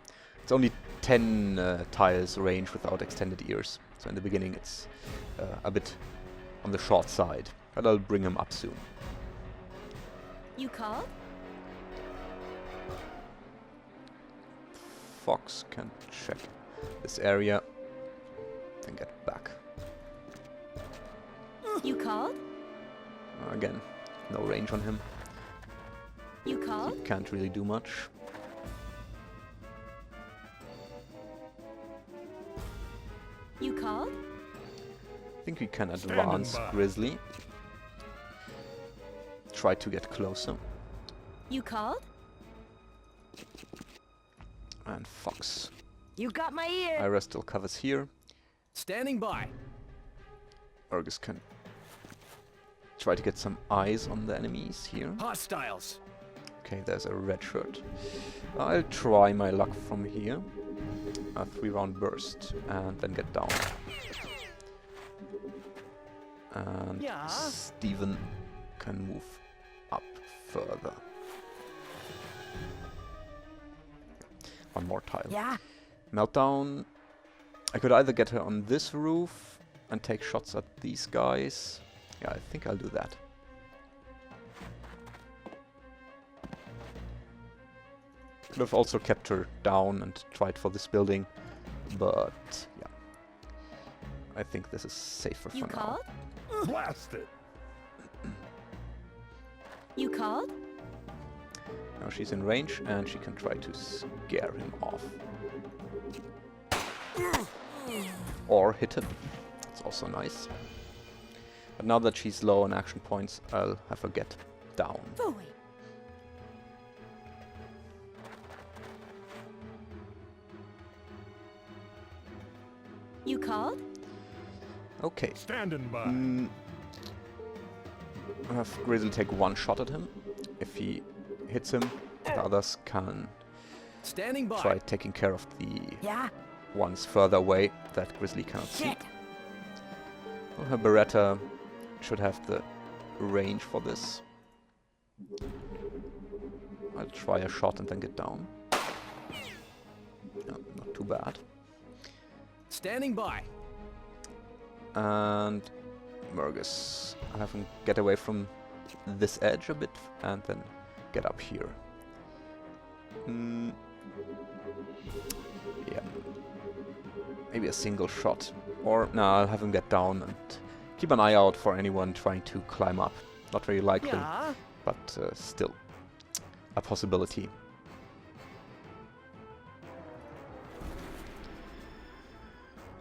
It's only 10 tiles range without extended ears, so in the beginning it's a bit on the short side, but I'll bring him up soon. You called? Fox can check this area and get back. You called? Again, no range on him. You called? He can't really do much. You called? I think we can Standing advance by. Grizzly. Try to get closer. You called? And Fox. You got my ear. Ira still covers here. Standing by. Urgus can try to get some eyes on the enemies here. Hostiles. Okay, there's a red shirt. I'll try my luck from here. A 3-round burst and then get down. And Yeah. Steven can move up further. One more tile. Yeah. Meltdown. I could either get her on this roof and take shots at these guys. Yeah, I think I'll do that. Could have also kept her down and tried for this building, but yeah. I think this is safer You for now. called? Blasted. You called? Now she's in range and she can try to scare him off. Or hit him. That's also nice. But now that she's low on action points, I'll have her get down. Boy. You called? Okay. Standing by. I'll have Grizzly take one shot at him. If he hits him, the others can Standing by. try taking care of the Yeah. ones further away that Grizzly cannot see. Shit. Well, her Beretta should have the range for this. I'll try a shot and then get down. No, not too bad. Standing by. And Murgus, I'll have him get away from this edge a bit and then get up here. Yeah. Maybe a single shot. Or, no, I'll have him get down and keep an eye out for anyone trying to climb up. Not very likely, Yeah. but still a possibility.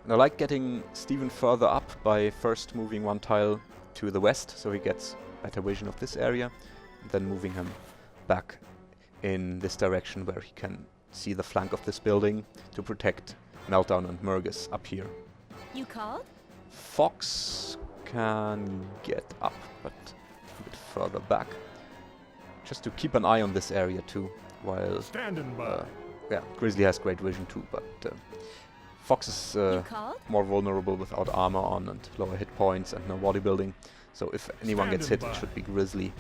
And I like getting Steven further up by first moving one tile to the west, so he gets better vision of this area, and then moving him back in this direction where he can see the flank of this building to protect Meltdown and Murgus up here. You called? Fox can get up, but a bit further back. Just to keep an eye on this area too, while Standing by. yeah, Grizzly has great vision too, but Fox is You called? more vulnerable without armor on and lower hit points and no bodybuilding. So if anyone gets hit, Standing it by. should be Grizzly.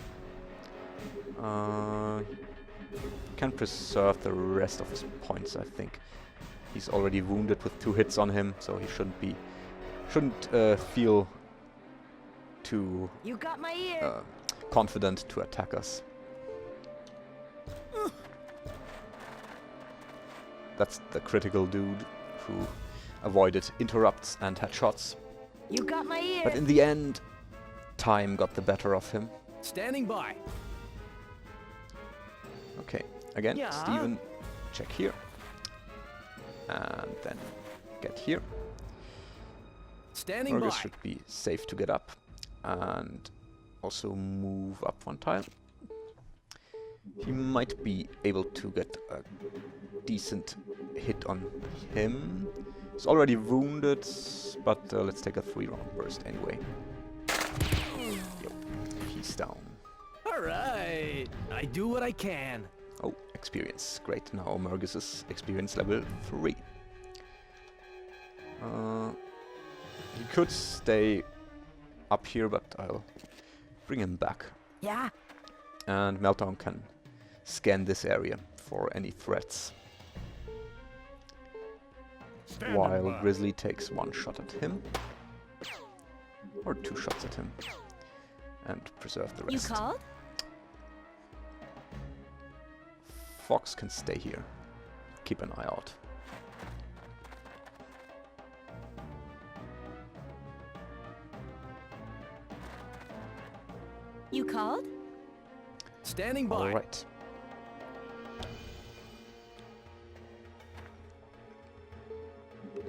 Can preserve the rest of his points, I think. He's already wounded with 2 hits on him, so he shouldn't be shouldn't feel too You got my ear. confident to attack us. That's the critical dude who avoided interrupts and headshots. You got my ear. But in the end, time got the better of him. Standing by. Okay, again, Yeah. Steven, check here. And then get here. Standing by. Morgus should be safe to get up. And also move up one tile. He might be able to get a decent hit on him. He's already wounded, but let's take a 3-round burst anyway. Yep, he's down. All right. I do what I can. Oh, experience. Great. Now Morgus's experience level 3. He could stay up here, but I'll bring him back. Yeah. And Meltdown can scan this area for any threats. Standing While by. Grizzly takes 1 shot at him. Or 2 shots at him. And preserve the You rest. called? Fox can stay here. Keep an eye out. You called? Standing by. Alright.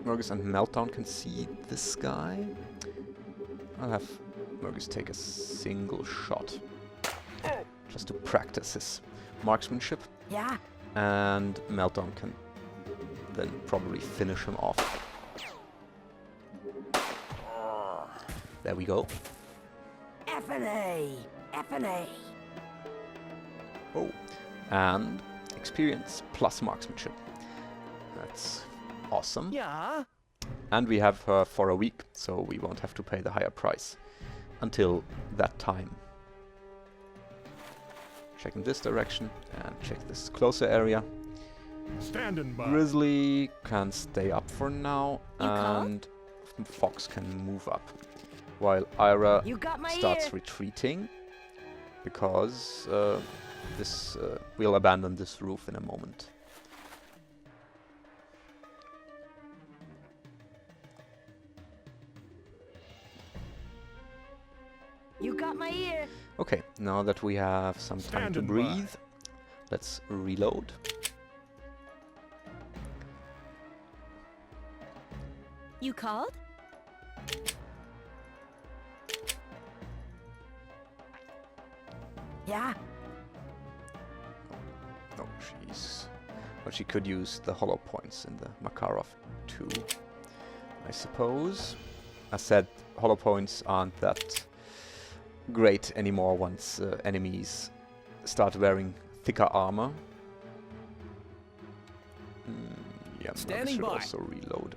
Morgus and Meltdown can see this guy. I'll have Morgus take a single shot. Just to practice his marksmanship. Yeah. And Meltdown can then probably finish him off. There we go. F&A. F&A. Oh, and experience plus marksmanship. That's awesome. Yeah. And we have her for a week, so we won't have to pay the higher price until that time. Check in this direction and check this closer area. Standing by. Grizzly can stay up for now, You called? and Fox can move up. While Ira You got my starts ear. retreating, because we'll abandon this roof in a moment. You got my ear. Okay, now that we have some time to Standing by. breathe, let's reload. You called? Yeah. No, well, she could use the hollow points in the Makarov too, I suppose. As said, hollow points aren't that great anymore once enemies start wearing thicker armor. Yeah, Morgus Standing should by. also reload.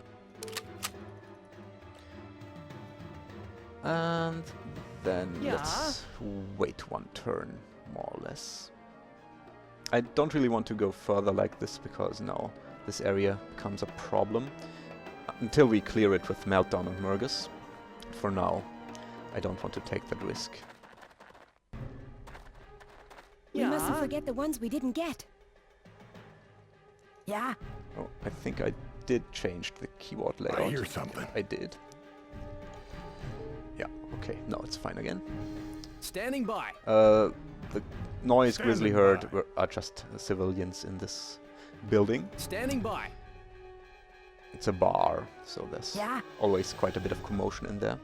And then Yeah. let's wait 1 turn, more or less. I don't really want to go further like this because now this area becomes a problem. Until we clear it with Meltdown and Morgus. For now, I don't want to take that risk. We mustn't Yeah. forget the ones we didn't get. Yeah. Oh, I think I did change the keyword layout. I hear something. I did. Yeah, okay, no, it's fine again. Standing by. The noise Grizzly Standing heard by. are just civilians in this building. Standing by. It's a bar, so there's Yeah. always quite a bit of commotion in there.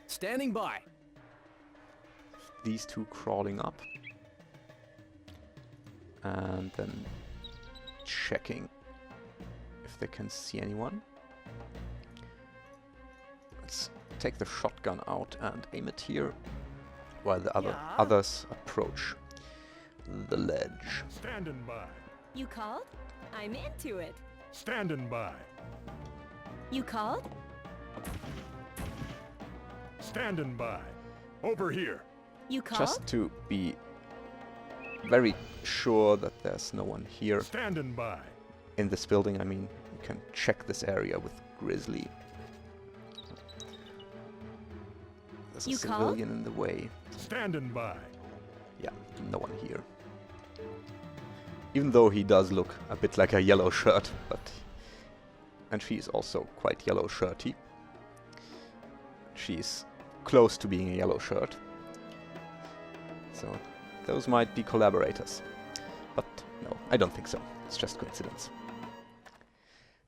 Standing by. These two crawling up. And then checking if they can see anyone. Let's take the shotgun out and aim it here, while the Yeah. others approach the ledge. Standing by. You called? I'm into it. Standing by. You called? Standing by. Over here. You called? Just to be very sure that there's no one here Standing by. in this building, I mean, you can check this area with Grizzly. There's a You called? civilian in the way. Standing by. Yeah, no one here. Even though he does look a bit like a yellow shirt, but... And she's also quite yellow shirty. She's close to being a yellow shirt. So, those might be collaborators. But no, I don't think so. It's just coincidence.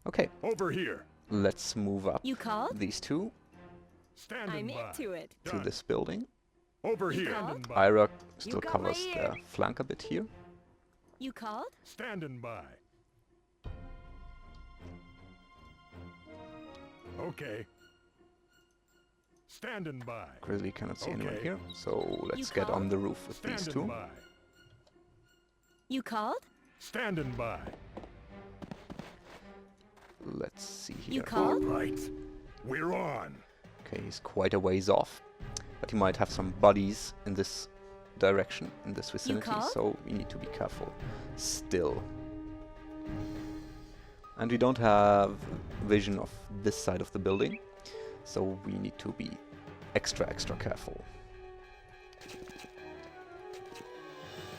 Okay, Over here. let's move up You called? these two Standing I'm by. into it. to Done. this building. Over You here. called? Standing by. Ira still got my covers ear. their flank a bit here. You called? Standing by. Okay. Standing by. Grizzly cannot see anyone Okay. here, so let's get called? on the roof with these Standing two. by. You called? Standing by. Let's see You here. All called? right. We're on. Okay, he's quite a ways off, but he might have some buddies in this direction, in this vicinity, called? so we need to be careful still. And we don't have vision of this side of the building, so we need to be extra careful.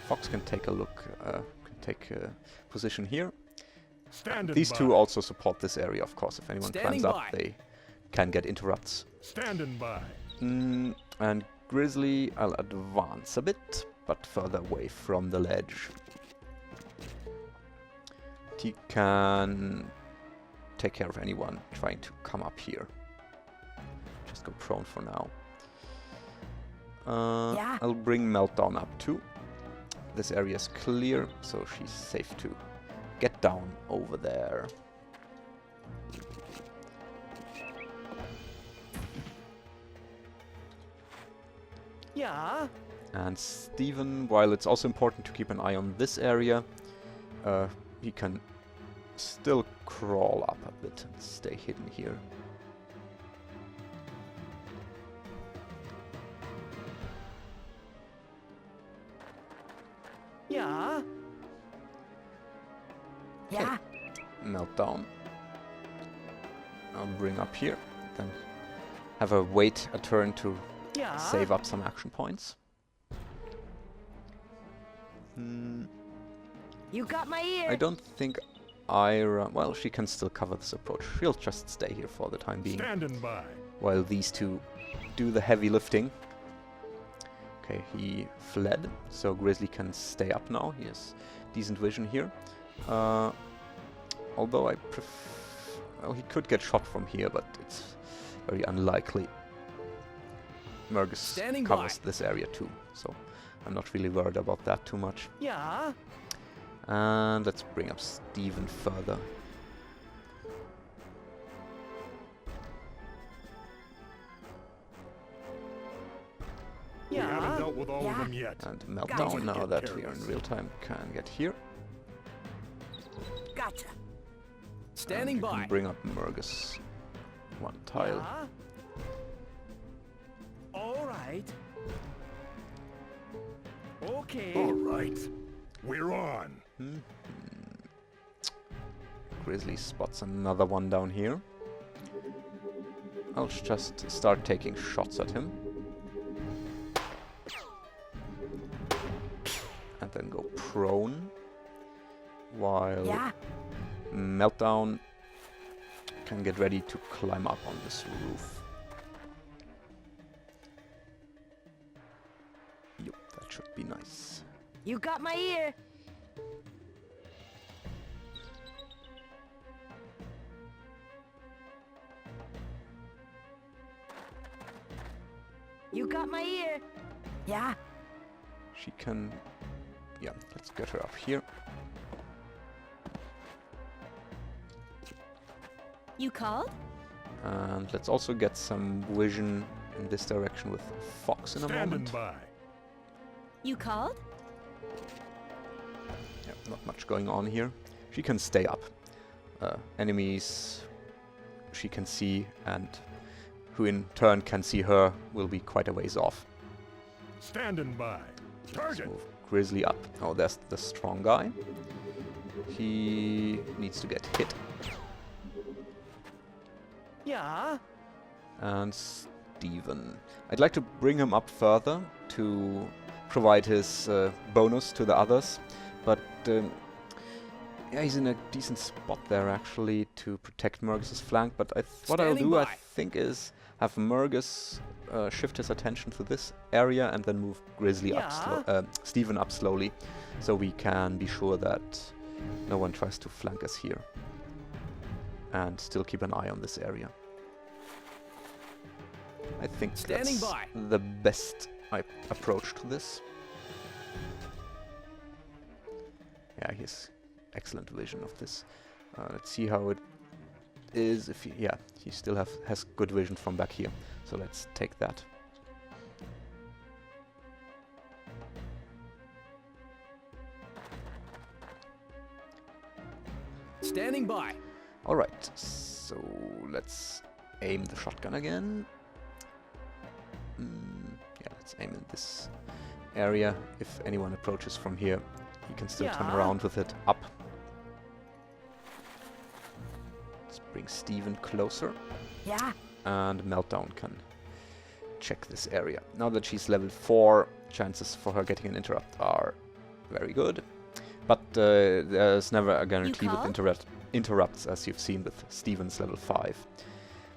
Fox can take a look, can take a position here. Standing These by. two also support this area, of course. If anyone Standing climbs up, by. they can get interrupts. Standing by. And Grizzly, I'll advance a bit, but further away from the ledge. He can take care of anyone trying to come up here. Just go prone for now. Yeah. I'll bring Meltdown up too. This area is clear, so she's safe to get down over there. Yeah. And Steven, while it's also important to keep an eye on this area, he can still crawl up a bit and stay hidden here. Yeah. Yeah. Meltdown. I'll bring up here, then have her wait a turn to Yeah. save up some action points. Hmm, You got my ear. I don't think Ira... Well, she can still cover this approach. She'll just stay here for the time being, Standing by. while these two do the heavy lifting. Okay, he fled, so Grizzly can stay up now. He has decent vision here. Although I well, he could get shot from here, but it's very unlikely. Mergus Standing covers by. this area too, so I'm not really worried about that too much. Yeah. And let's bring up Steven further. We haven't Yeah. dealt with all of Yeah. them yet. And Meltdown, Gotcha. now Get that we are in careless. real time, can get here. Gotcha. Standing And we can by. bring up Mergus one tile. Yeah. All right. Okay. All right. We're on. Grizzly spots another one down here. I'll just start taking shots at him. And then go prone. While Yeah. Meltdown can get ready to climb up on this roof. Yup, that should be nice. You got my ear. You got my ear. Yeah. She can... Yeah, let's get her up here. You called? And let's also get some vision in this direction with Fox in a Standing moment. by. You called? Yeah, not much going on here. She can stay up. Enemies she can see, and who in turn can see her, will be quite a ways off. Standing by. Let's Target. move Grizzly up. Oh, there's the strong guy. He needs to get hit. Yeah. And Steven. I'd like to bring him up further to provide his bonus to the others, but yeah, he's in a decent spot there actually to protect Mergus's flank. But what I'll do, I think, is have Mergus shift his attention to this area and then move Grizzly up Steven up slowly, so we can be sure that no one tries to flank us here, and still keep an eye on this area. I think that's the best approach to this. Yeah, he has excellent vision of this. Let's see how it is. If he still has good vision from back here. So let's take that. Standing by. All right. So let's aim the shotgun again. Yeah, let's aim in this area. If anyone approaches from here, he can still turn around with it up. Let's bring Steven closer. Yeah. And Meltdown can check this area. Now that she's level 4, chances for her getting an interrupt are very good. But there's never a guarantee with interrupts, as you've seen with Steven's level 5.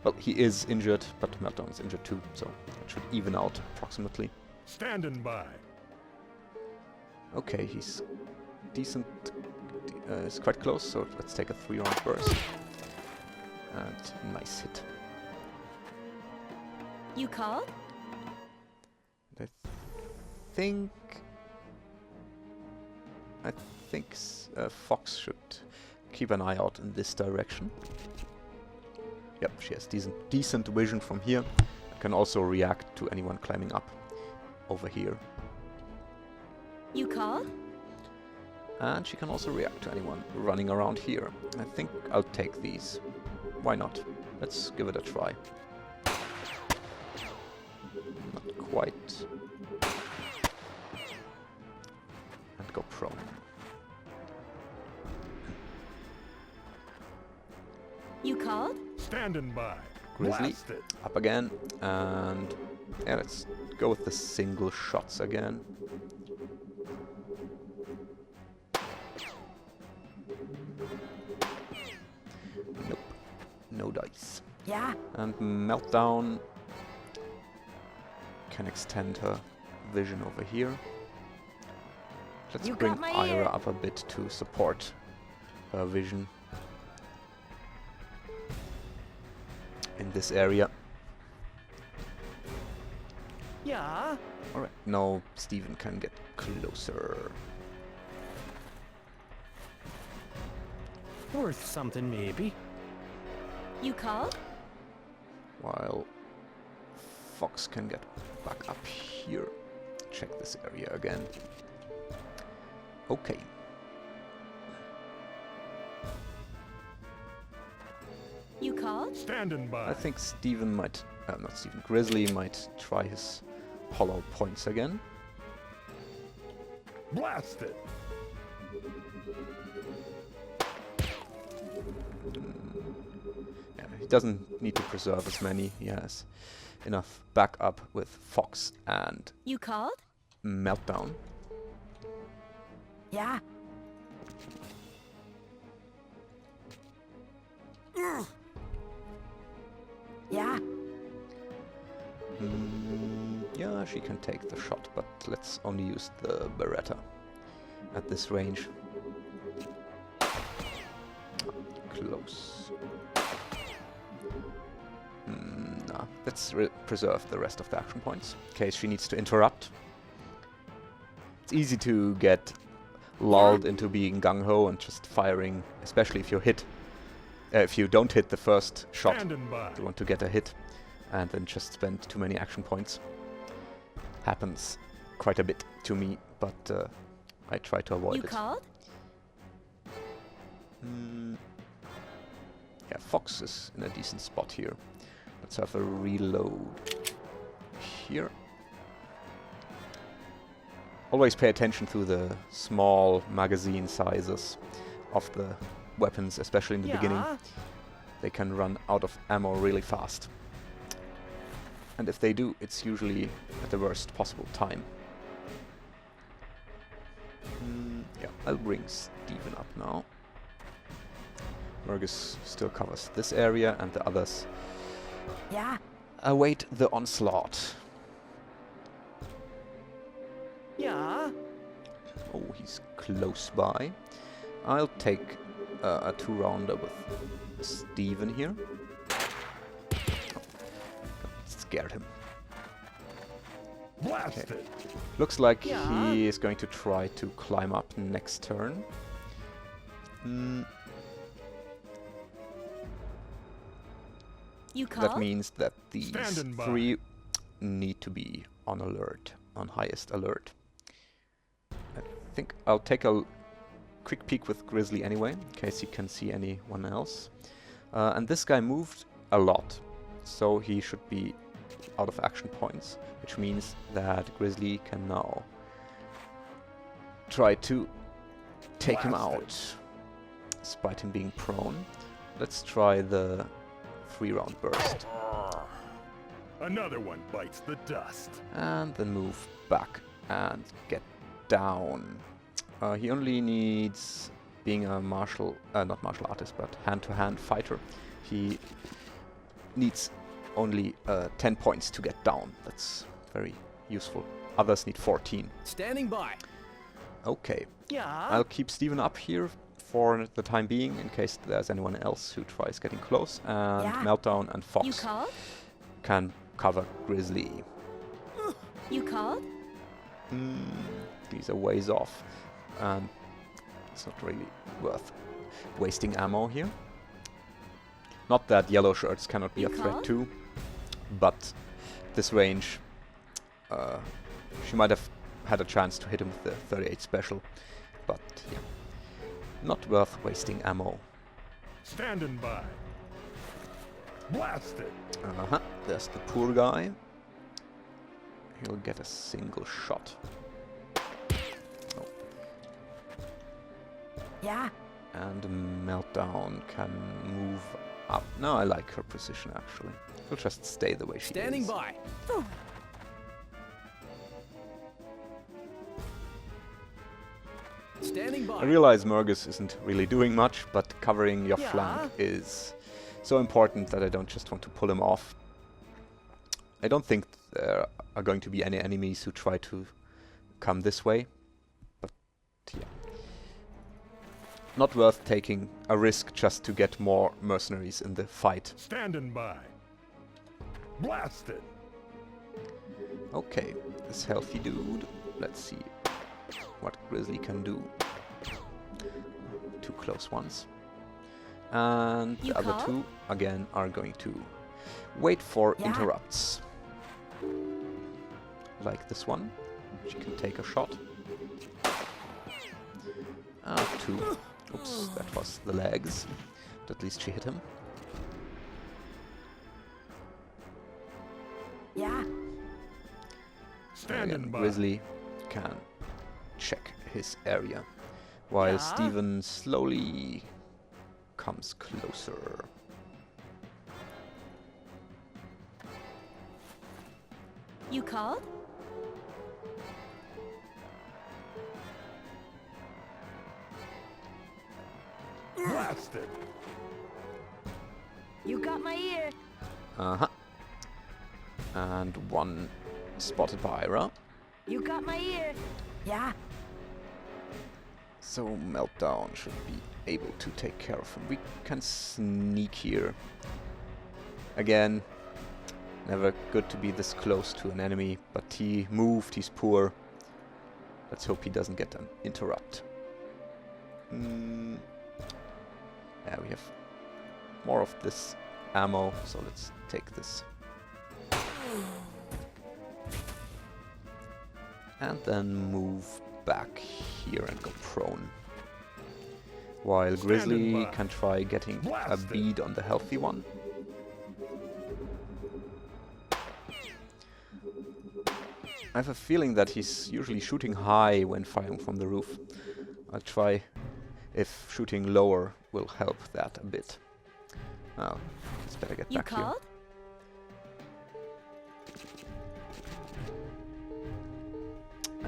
Well, he is injured, but Meltdown is injured too, so it should even out approximately. Standing by. Okay, he's decent. It's quite close, so let's take a 3-round burst. And nice hit. You called? I think Fox should keep an eye out in this direction. Yep, she has decent vision from here. Can also react to anyone climbing up over here. You called? And she can also react to anyone running around here. I think I'll take these. Why not? Let's give it a try. Not quite. And go prone. You called? Standing by. Grizzly Blasted. up again, and yeah, let's go with the single shots again. Nope, no dice. Yeah. And Meltdown can extend her vision over here. Let's bring Ira up a bit to support her vision in this area. Yeah. Alright, now Steven can get closer. Worth something, maybe. You called? While Fox can get back up here. Check this area again. Okay. You called? Standing by. I think Steven might, not Steven, Grizzly might try his hollow points again. Blasted. Yeah, he doesn't need to preserve as many. He has enough backup with Fox and You called? Meltdown. Yeah. Yeah. Yeah, she can take the shot, but let's only use the Beretta at this range. Close. Nah, let's preserve the rest of the action points in case she needs to interrupt. It's easy to get lulled into being gung-ho and just firing, especially if you're hit. If you don't hit the first shot, you want to get a hit and then just spend too many action points. Happens quite a bit to me, but I try to avoid it. You called? Yeah, Fox is in a decent spot here. Let's have a reload here. Always pay attention to the small magazine sizes of the weapons, especially in the beginning. They can run out of ammo really fast. And if they do, it's usually at the worst possible time. Yeah, I'll bring Steven up now. Mergus still covers this area, and the others Yeah? await the onslaught. Yeah. Oh, he's close by. I'll take a 2-rounder with Steven here. Oh, scared him. Blast it! Looks like Yeah. he is going to try to climb up next turn. You called? That means that these Standing by. 3 need to be on alert, on highest alert. I think I'll take a quick peek with Grizzly anyway, in case he can see anyone else. And this guy moved a lot, so he should be out of action points, which means that Grizzly can now try to take him Blast it. out, despite him being prone. Let's try the 3-round burst. Another one bites the dust. And then move back and get down. He only needs, being a not martial artist, but hand-to-hand fighter, he needs only 10 points to get down. That's very useful. Others need 14. Standing by. Okay, Yeah. I'll keep Steven up here for the time being, in case there's anyone else who tries getting close. And Yeah. Meltdown and You Fox called? can cover Grizzly. You called? These are ways off, and it's not really worth wasting ammo here. Not that yellow shirts cannot be You a threat called? too, but this range, she might have had a chance to hit him with the 38 special, but yeah, not worth wasting ammo. Standing by. Blast it! There's the poor guy. He'll get a single shot. Oh. Yeah? And Meltdown can move up. No, I like her position actually. She'll just stay the way she Standing is. by. Standing by. I realize Mergus isn't really doing much, but covering your Yeah. flank is so important that I don't just want to pull him off. I don't think there are going to be any enemies who try to come this way, but yeah. Not worth taking a risk just to get more mercenaries in the fight. Standing by. Blast it! Okay, this healthy dude. Let's see what Grizzly can do. 2 close ones. And You the other called? 2, again, are going to wait for Yeah. interrupts. Like this one. She can take a shot. 2. Oops, that was the legs. But at least she hit him. Yeah? Standing Again, by. Grizzly can check his area, while Yeah. Steven slowly comes closer. You called? Blast it! You got my ear. And 1 spotted by Ira. You got my ear. Yeah? So Meltdown should be able to take care of him. We can sneak here. Again, never good to be this close to an enemy, but he moved, he's poor. Let's hope he doesn't get an interrupt. Yeah, we have more of this ammo, so let's take this. And then move back here and go prone. While Grizzly Standing by. can try getting a Blast it. bead on the healthy one. I have a feeling that he's usually shooting high when firing from the roof. I'll try if shooting lower will help that a bit. Well, it's better get You back here. called?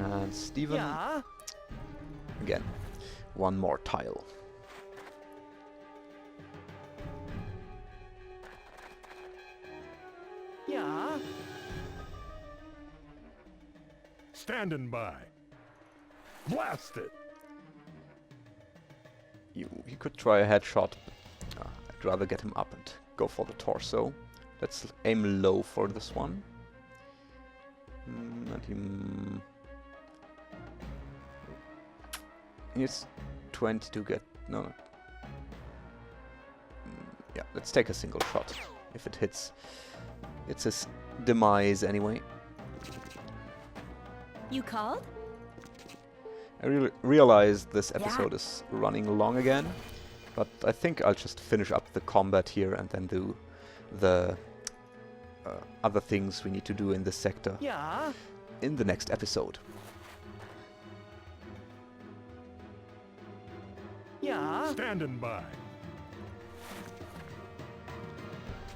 And Steven, Yeah. again, one more tile. Yeah. Standing by. Blast it! You could try a headshot, but I'd rather get him up and go for the torso. Let's aim low for this one. And he needs 20 to get... no. Yeah, let's take a single shot. If it hits, it's his demise anyway. You called? I realize this episode is running long again, but I think I'll just finish up the combat here and then do the other things we need to do in this sector Yeah. in the next episode. Yeah. Standing by.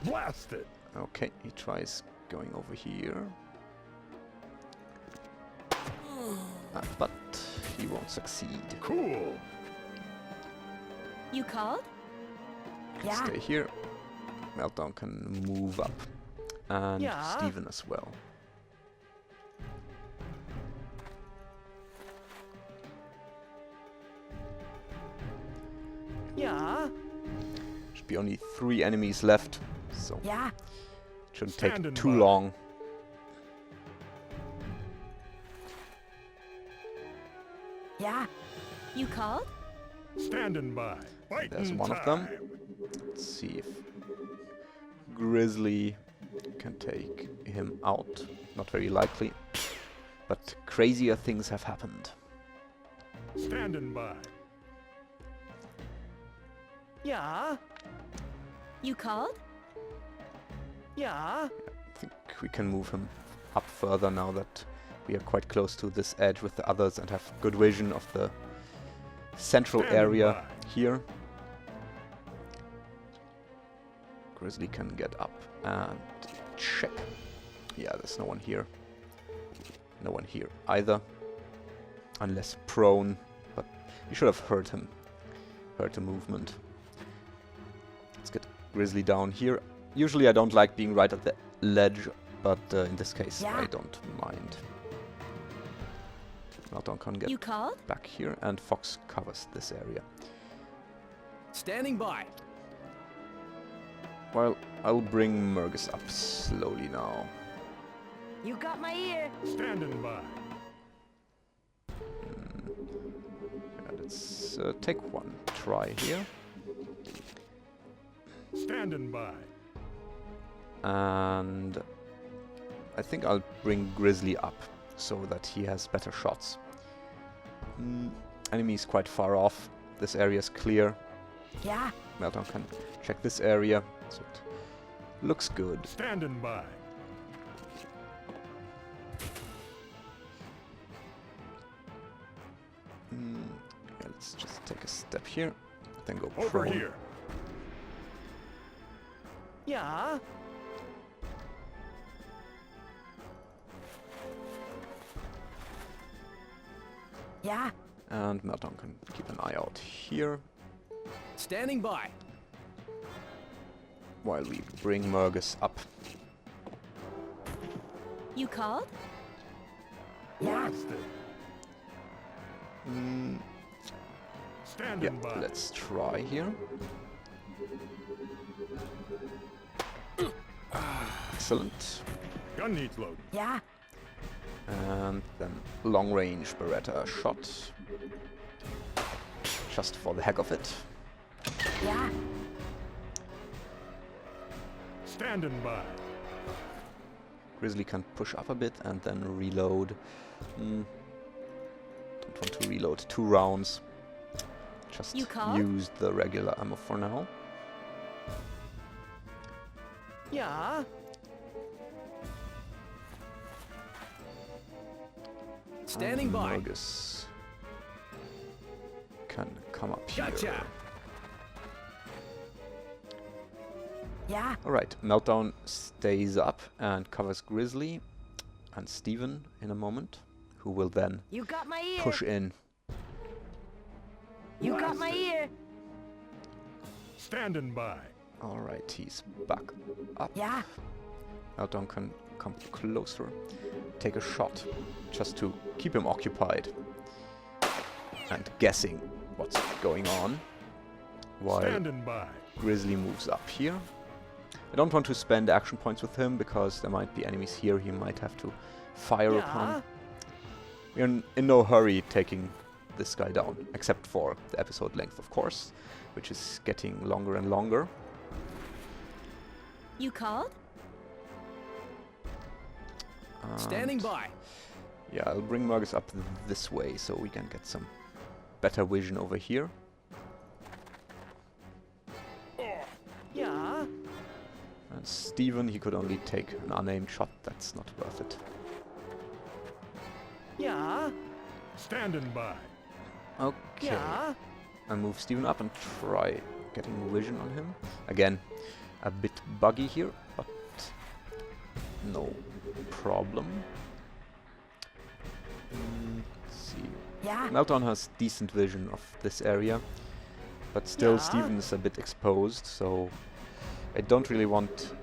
Blast it! Okay, he tries going over here. But he won't succeed. Cool! You called? Yeah. Stay here. Meltdown can move up. And Yeah. Steven as well. Yeah. Should be only 3 enemies left, so Yeah. shouldn't Standing take too by. long. Yeah. You called? Standing by. There's Fighting one of them. time. Let's see if Grizzly can take him out. Not very likely. But crazier things have happened. Standing by. Yeah. You called? Yeah. I think we can move him up further now that we are quite close to this edge with the others and have good vision of the central Standing area by. here. Grizzly can get up and check. Yeah, there's no one here. No one here either. Unless prone, but you should have heard him. Heard the movement. Let's get Grizzly down here. Usually I don't like being right at the ledge, but in this case Yeah. I don't mind. Meltdown can get You called? back here, and Fox covers this area. Standing by. Well, I'll bring Murgus up slowly now. You got my ear. Standing by. Yeah, let's take one try here. Standing by. And I think I'll bring Grizzly up so that he has better shots. Enemy is quite far off. This area is clear. Yeah. Meltdown can check this area, so it looks good. Standing by. Yeah, let's just take a step here, then go Over prone. here. Yeah. Yeah. And Meltdown can keep an eye out here Standing by. while we bring Murgus up. You called? Yeah. Blast it. Yeah, Standing by. let's try here. Excellent. Gun needs load. Yeah. And then long range Beretta shot. Just for the heck of it. Yeah. Standing by. Grizzly can push up a bit and then reload. Don't want to reload 2 rounds. Just You call? use the regular ammo for now. Yeah. Standing And by. Murgus can come up here. Gotcha. Yeah. Alright, Meltdown stays up and covers Grizzly and Steven in a moment, who will then You got my ear. push in. You got my ear. Standing by. Alright, he's back up. Yeah. Meltdown can come closer, take a shot, just to keep him occupied and guessing what's going on, while Standing by. Grizzly moves up here. I don't want to spend action points with him, because there might be enemies here he might have to fire upon. We're in no hurry taking this guy down, except for the episode length, of course, which is getting longer and longer. You called? Standing by. Yeah, I'll bring Murgus up this way so we can get some better vision over here. Yeah. And Steven, he could only take an unaimed shot. That's not worth it. Yeah. Standing by. Okay. Yeah. I move Steven up and try getting vision on him. Again, a bit buggy here, but no problem. Let's see. Yeah. Meltdown has decent vision of this area, but still Yeah. Steven is a bit exposed, so I don't really want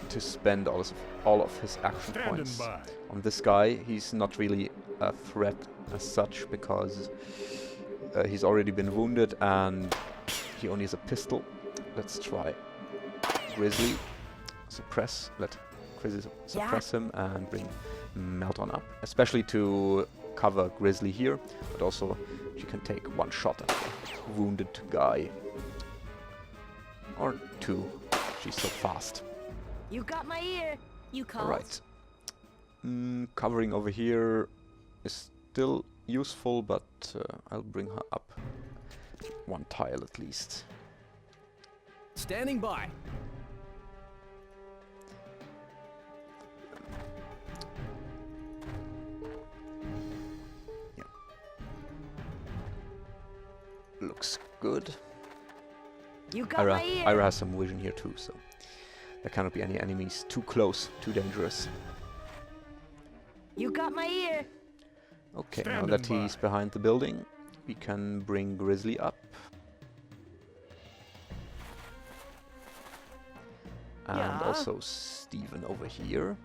to spend all of his action Standing points by. on this guy. He's not really a threat as such, because he's already been wounded and he only has a pistol. Let's try Grizzly. Suppress. Let Grizzly suppress him and bring Meltdown up. Especially to cover Grizzly here, but also she can take one shot at the wounded guy. Or two. She's so fast. You got my ear. You called? Alright. Covering over here is still useful, but I'll bring her up one tile at least. Standing by. Yeah. Looks good. You got my ear. Ira has some vision here too, so there cannot be any enemies too close, too dangerous. You got my ear. Okay, Standing now that by. he's behind the building, we can bring Grizzly up. And Yeah. also Steven over here.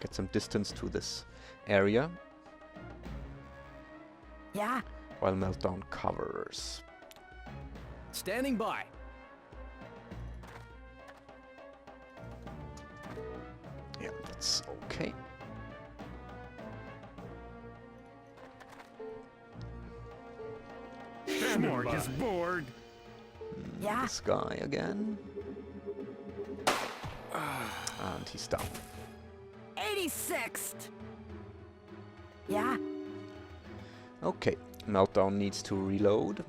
Get some distance to this area, Yeah. while Meltdown covers. Standing by. Yeah, that's okay. Standing Schmorg by. is bored. Yeah. This guy again. And he's down. 86th. Yeah. Okay, Meltdown needs to reload.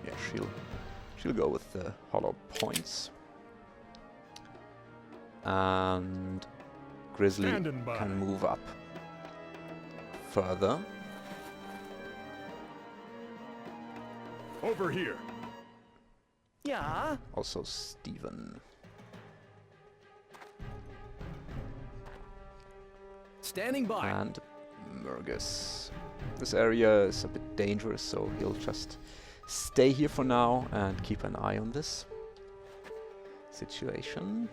Yeah, she'll go with the hollow points. And Grizzly Standing by. can move up further. Over here. Yeah. Also Steven. Standing by. And Murgus. This area is a bit dangerous, so he'll just stay here for now and keep an eye on this situation.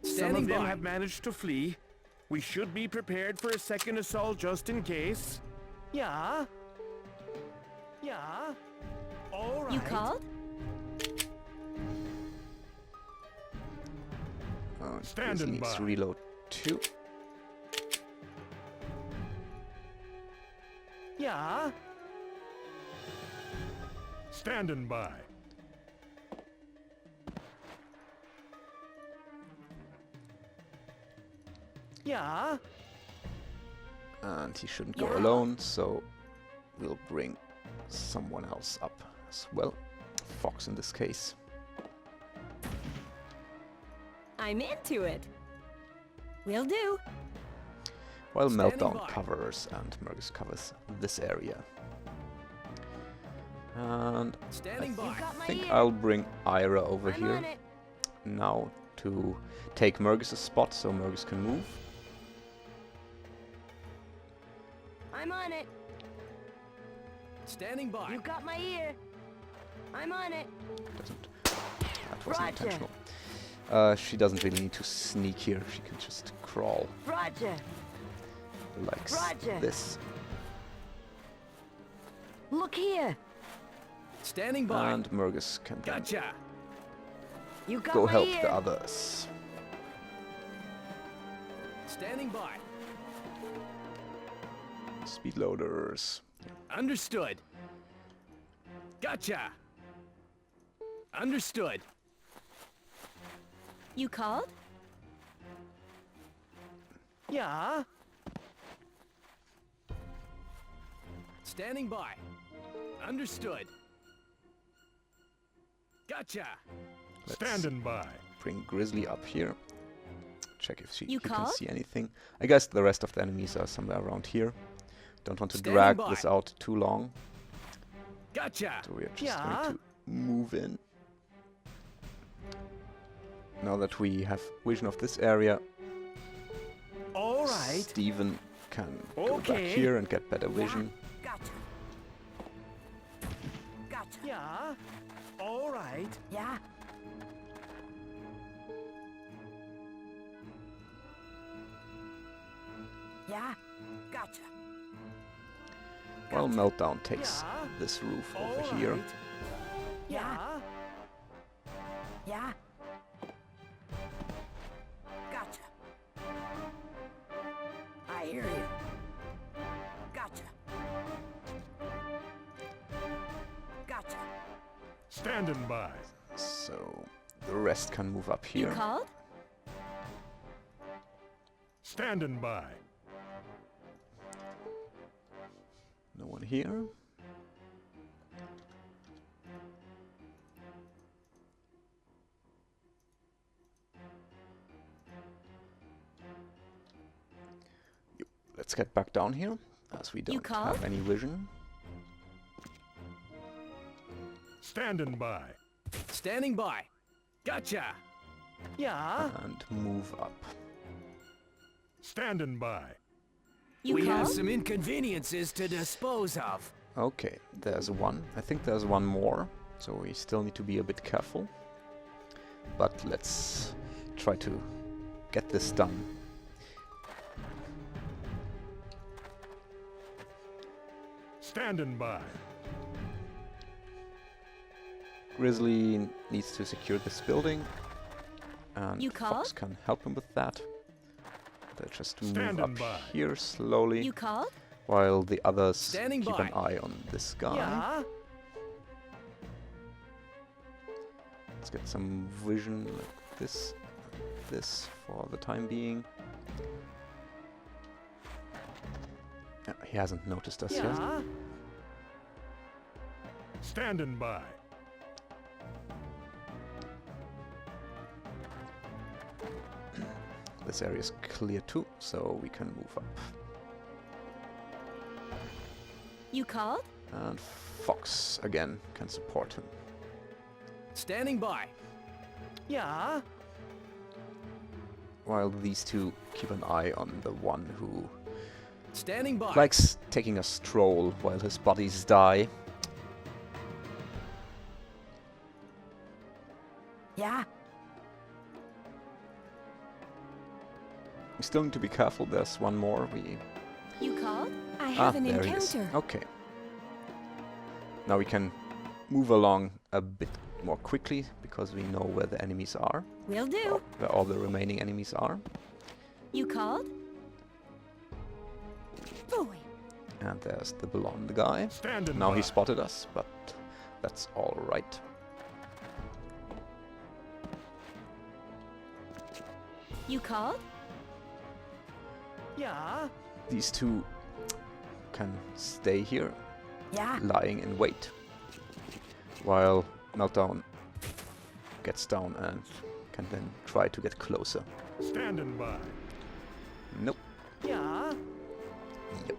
Some Standing of them by. have managed to flee. We should be prepared for a second assault just in case. Yeah. Yeah. All right. You called? Standing Grizzly needs to by. reload too. Yeah. Standing by. Yeah. And he shouldn't go Yeah. alone, so we'll bring someone else up as well. Fox in this case. I'm into it. Will do. While Standing Meltdown by. covers and Murgus covers this area. And Standing I by. You got my think ear. I'll bring Ira over I'm here on it. now to take Mergus's spot so Mergus can move. I'm on it. Standing by. You got my ear. I'm on it. Doesn't. That wasn't Roger. intentional. She doesn't really need to sneak here. She can just crawl Roger. like Roger. this. Look here. Standing by. And Mergus can then Gotcha. You got go my help ear. the others. Standing by. Speed loaders. Understood. Gotcha. Understood. You called? Yeah. Standing by. Understood. Gotcha. Let's Standing by. bring Grizzly up here. Check if he You can called? see anything. I guess the rest of the enemies are somewhere around here. Don't want to Standing drag by. this out too long. Gotcha. So we are just Yeah. going to move in. Now that we have vision of this area, All right. Steven can go back Okay. here and get better vision. Gotcha. Gotcha. Yeah. All right. Yeah. Yeah. Gotcha. While Meltdown takes Yeah. this roof All over here. right. Yeah. Yeah. Gotcha. I hear you. Gotcha. Gotcha. Standing by. So the rest can move up You here. called? Standing by. No one here. Yep, let's get back down here, as we don't called? have any vision. Standing by. Standing by. Gotcha. Yeah. And move up. Standing by. You We have called? some inconveniences to dispose of. Okay, there's one. I think there's one more, so we still need to be a bit careful. But let's try to get this done. Standing by. Grizzly needs to secure this building, and You Fox called? can help him with that. They'll just move Standing up by. here slowly, You called? while the others Standing keep by. an eye on this guy. Yeah. Let's get some vision like this for the time being. Yeah, he hasn't noticed us yet. Yeah. Standing by. This area is clear too, so we can move up. You called? And Fox again can support him. Standing by. Yeah. While these two keep an eye on the one who Standing by. likes taking a stroll while his buddies die. Yeah. We still need to be careful, there's one more. You called? I have an there he is. encounter. Okay. Now we can move along a bit more quickly because we know where the enemies are. Will do. Or where all the remaining enemies are. You called? Boy. And there's the blonde guy. Standing Now by. he spotted us, but that's all right. You called? Yeah. These two can stay here, Yeah. lying in wait, while Meltdown gets down and can then try to get closer. Standing by. Nope. Yeah. Yep.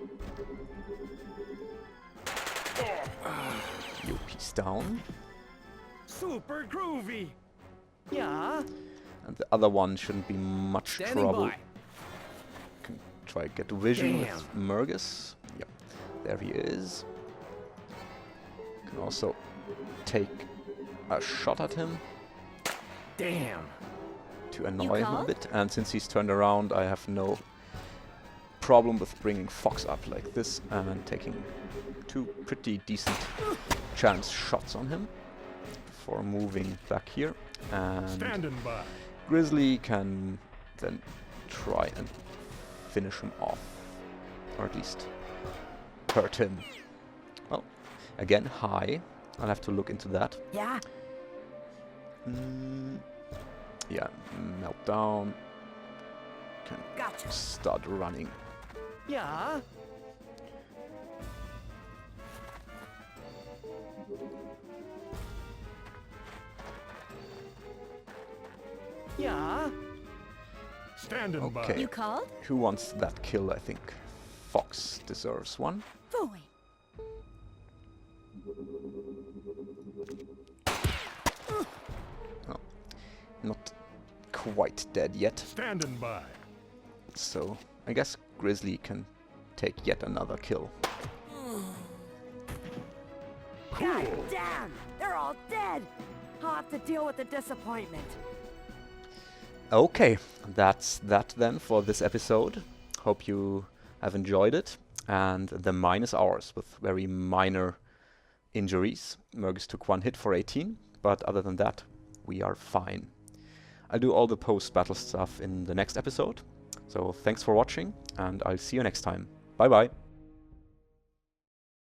down. Super groovy. Yeah. And the other one shouldn't be much Standing trouble. by. Can try get vision Damn. with Mergus. Yep, there he is. Can also take a shot at him Damn. to annoy him a called? bit. And since he's turned around, I have no problem with bringing Fox up like this and taking 2 pretty decent chance shots on him before moving back here. And Standing by. Grizzly can then try and finish him off, or at least hurt him. Well, again, high. I'll have to look into that. Yeah? Yeah, meltdown. Can Gotcha. start running. Yeah. Yeah. Standing Okay. by. You called? Who wants that kill? I think Fox deserves one. Boy. Oh, not quite dead yet. Standing by. So I guess Grizzly can take yet another kill. God damn! They're all dead! I'll have to deal with the disappointment. Okay, that's that then for this episode. Hope you have enjoyed it. And the mine is ours with very minor injuries. Mergus took 1 hit for 18, but other than that, we are fine. I'll do all the post-battle stuff in the next episode. So thanks for watching, and I'll see you next time. Bye bye!